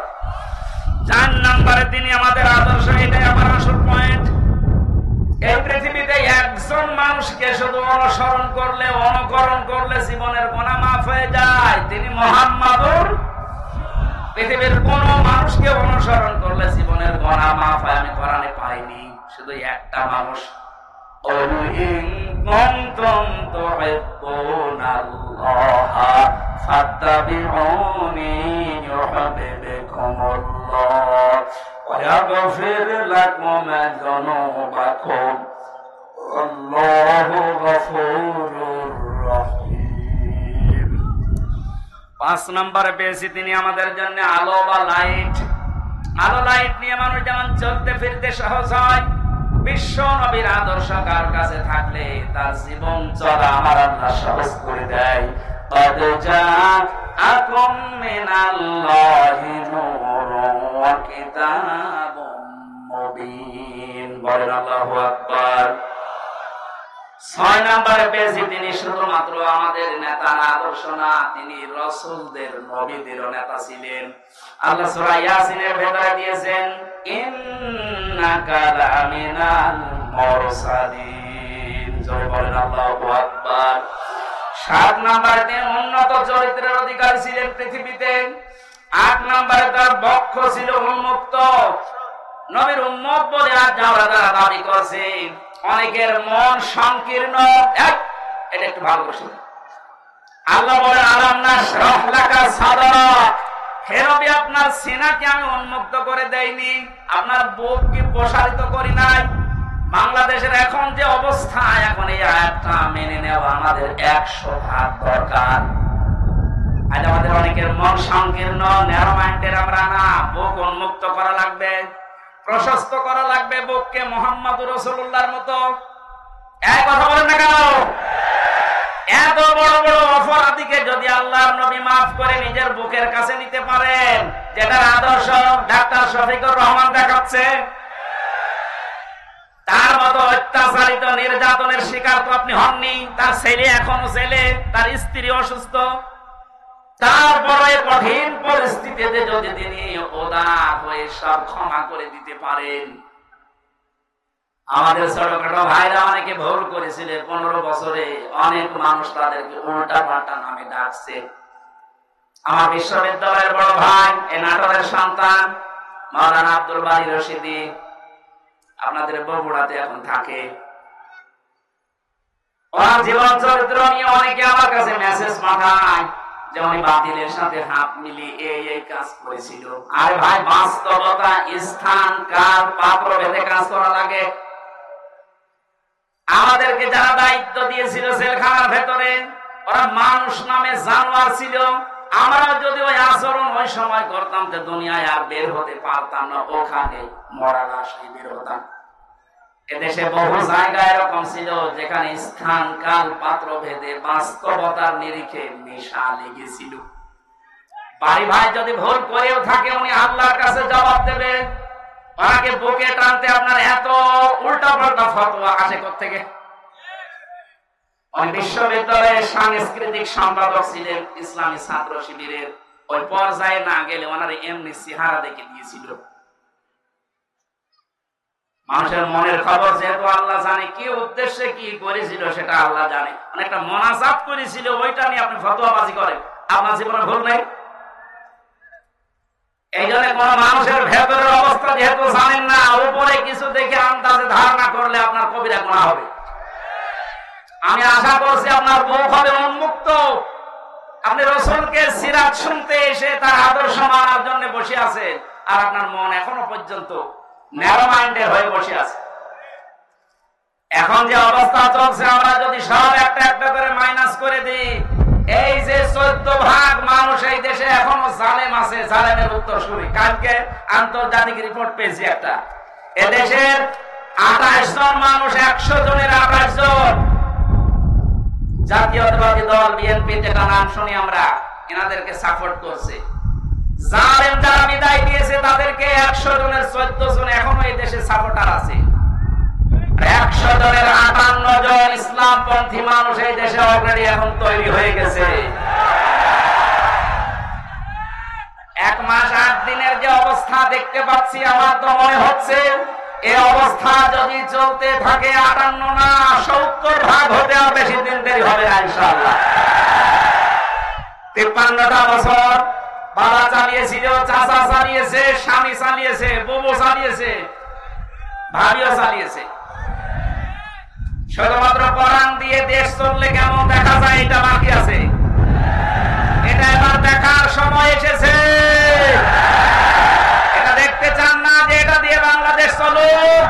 A: ৪ নম্বরে তিনি আমাদের আদর্শ। এটাই আমার আসল পয়েন্ট। এই পৃথিবীতে একজন মানুষকে শুধু অনুসরণ করলে, অনুকরণ করলে জীবনের গুনাহ মাফ হয়ে যায়। তিনি মুহাম্মাদুর। পৃথিবীর কোন মানুষকে অনুসরণ করলে জীবনের গুনাহ মাফ হয় আমি কোরআনে পাইনি। শুধু একটা মানুষ, কুল ইন কুনতুম তুহিব্বুনাল্লাহ ফাত্তাবিউনি ইউহিব্বুকুমুল্লাহ ওয়া ইয়াগফির লাকুম যুনুবাকুম আল্লাহু গফুরুর রহিম। ৫ নম্বরে পেয়েছি তিনি আমাদের জন্য আলো বা লাইট। আলো লাইট নিয়ে মানুষ যেমন চলতে ফিরতে সহজ হয়, বিশ্ব নবীর আদর্শ কার কাছে থাকলে তার জীবন চলা আমার আল্লাহ সহজ করে দেয়। قد جاءكم من الله نور وكتاب مبين। বলেন আল্লাহু আকবার। ৬ নম্বরে পেয়েছি তিনি শুধুমাত্র আমাদের নেতা না, আদর্শ না, তিনি রাসূলদের নবীদেরও নেতা ছিলেন। আল্লাহ সূরা ইয়াসিনের ভেতরে দিয়েছেন ইন্নাকা লামিনাল মুরসালিন। জোরে বলেন আল্লাহু আকবার। ৭ নম্বরে তিনি উন্নত চরিত্রের অধিকারী ছিলেন পৃথিবীতে। ৮ নম্বরে তার বক্ষ ছিল উন্মুক্ত। নবীর উম্মত বলে আজ যারা দাবি করছে, অনেকের মন সংকীর্ণ। এটা একটু ভালো করে শুনুন। আল্লাহ বলেন আলাম নাশরাহ লাকা সাদরাক। হে নবী, আপনার সিনাকে আমি উন্মুক্ত করে দেইনি, আপনার বুককে প্রসারিত করি নাই। বাংলাদেশের এখন যে অবস্থা, এখন এই আয়াতটা মেনে নেওয়া আমাদের ১০০ দরকার। আজ আমাদের অনেকের মন সংকীর্ণ, ন্যারো মাইন্ডের আমরা না। বুক উন্মুক্ত করা লাগবে, প্রশস্ত করা লাগবে বুককে মুহাম্মদুর রাসূলুল্লাহর মতো। এক কথা বলেন না কেন? এত বড় বড় অপরাধীকে যদি আল্লাহর নবী মাফ করে নিজের বুকের কাছে নিতে পারেন, যেটার আদর্শ ডাক্তার শফিকুর রহমান দেখাচ্ছে, তার মতো অত্যাচারিত নির্যাতনের শিকার তো আপনি হননি। তার ছেলে এখনো ছেলে, তার স্ত্রী অসুস্থ, তারপরে কঠিন পরিস্থিতিতে যদি তিনি উদার হয়ে সব ক্ষমা করে দিতে পারেন। আমাদের ছোটখাটো ভাইরা অনেকে ভুল করেছিল ১৫ বছরে, অনেক মানুষ তাদেরকে উল্টা পাল্টা নামে ডাকছে। আমার বিশ্ববিদ্যালয়ের বড় ভাই, এ নাটোরের সন্তান মাওলানা আব্দুল বারী রশিদি, আপনাদের বগুড়াতে এখন থাকে। ওনার জীবন চরিত্র নিয়ে অনেকে আমার কাছে মেসেজ পাঠায়, যে উনি বাতিলের সাথে হাত মিলিয়ে এই কাজ করেছিল। আরে ভাই, বাস্তবতা, স্থান, কাল, পাত্র ভেদে কাজ করা লাগে। আমাদেরকে যারা দায়িত্ব দিয়েছিল জেলখানার ভেতরে, ওরা মানুষ নামে জানোয়ার ছিল। আমরা যদি ওই আচরণ ওই সময় করতাম, তো দুনিয়ায় আর বের হতে পারতাম না, ওখানে মরা লাশে বের হতাম। এদেশে বহু জায়গা এরকম ছিল যেখানে স্থান, কাল, পাত্র ভেদে বাস্তবতার নিরিখে নেশা লেগেছিল। বাড়ি ভাই যদি ভুল করেও থাকে, উনি আল্লাহর কাছে জবাব দেবে। ওনাকে বুকে টানতে আপনার এত উল্টা পাল্টা ফতোয়া আসে কোত্থেকে? উনি বিশ্ববিদ্যালয়ের সাংস্কৃতিক সম্পাদক ছিলেন, ইসলামী ছাত্র শিবিরের। ওই পর্যায়ে না গেলে ওনার এমনি চেহারা দেখে দিয়েছিল। মানুষের মনের খবর যেহেতু আল্লাহ জানে, কি উদ্দেশ্যে কি করেছিল সেটা আল্লাহ জানে। অনেকটা মোনাজাত করেছিল, ওইটা নিয়ে আপনি ফতোয়াবাজি করেন, আপনার জীবনে ভুল নেই। এই জন্য কোন মানুষের ভেতরের অবস্থা যেহেতু জানেন না, উপরে কিছু দেখে আন্দাজে ধারণা করলে আপনার কবিরা গুনাহ হবে। আমি আশা করছি আপনার মুখ হবে উন্মুক্ত। আপনি রাসূলকে সিরাত শুনতে এসে তার আদর্শ মানার জন্য বসে আছেন, আর আপনার মন এখনো পর্যন্ত ন্যারো মাইন্ডের হয়ে বসে আছে। এখন যে অবস্থা চলছে, আমরা যদি সব একটা একটা করে মাইনাস করে দিই, এই যে 14 মানুষ এই দেশে এখনো জালেম আছে, জালেমের উত্তরসূরি। কালকে আন্তর্জাতিক রিপোর্ট পেয়েছি একটা, এদেশের 28 জন মানুষ, 100 জনের 28 জন জাতীয়তাবাদী দল বিএনপি, যেটা নাম শুনি আমরা, এনাদেরকে সাপোর্ট করছে। জালেম যারা বিদায় দিয়েছে তাদেরকে 100 জনের 14 জন এখনো এই দেশে সাপোর্টার আছে। 100 জনের 58 জন ইসলামপন্থী মানুষ এই দেশে অলরেডি এখন তৈরি হয়ে গেছে। 1 মাস 8 দিনের যে অবস্থা দেখতে পাচ্ছি, আমার তো মনে হচ্ছে এই অবস্থা যদি চলতে থাকে 58 না 70 হতে আর বেশি দিন দেরি হবে না ইনশাআল্লাহ। 53টা বছর বাবা চালিয়েছিল, চাচা চালিয়েছে, স্বামী চালিয়েছে, বুবু চালিয়েছে, ভাবিও চালিয়েছে। শুধুমাত্র কোরআন দিয়ে দেশ চললে কেমন দেখা যায় এটা বাকি আছে। এটা এবার দেখার সময় এসেছে। এটা দেখতে চান না যে এটা দিয়ে বাংলাদেশ চলুক?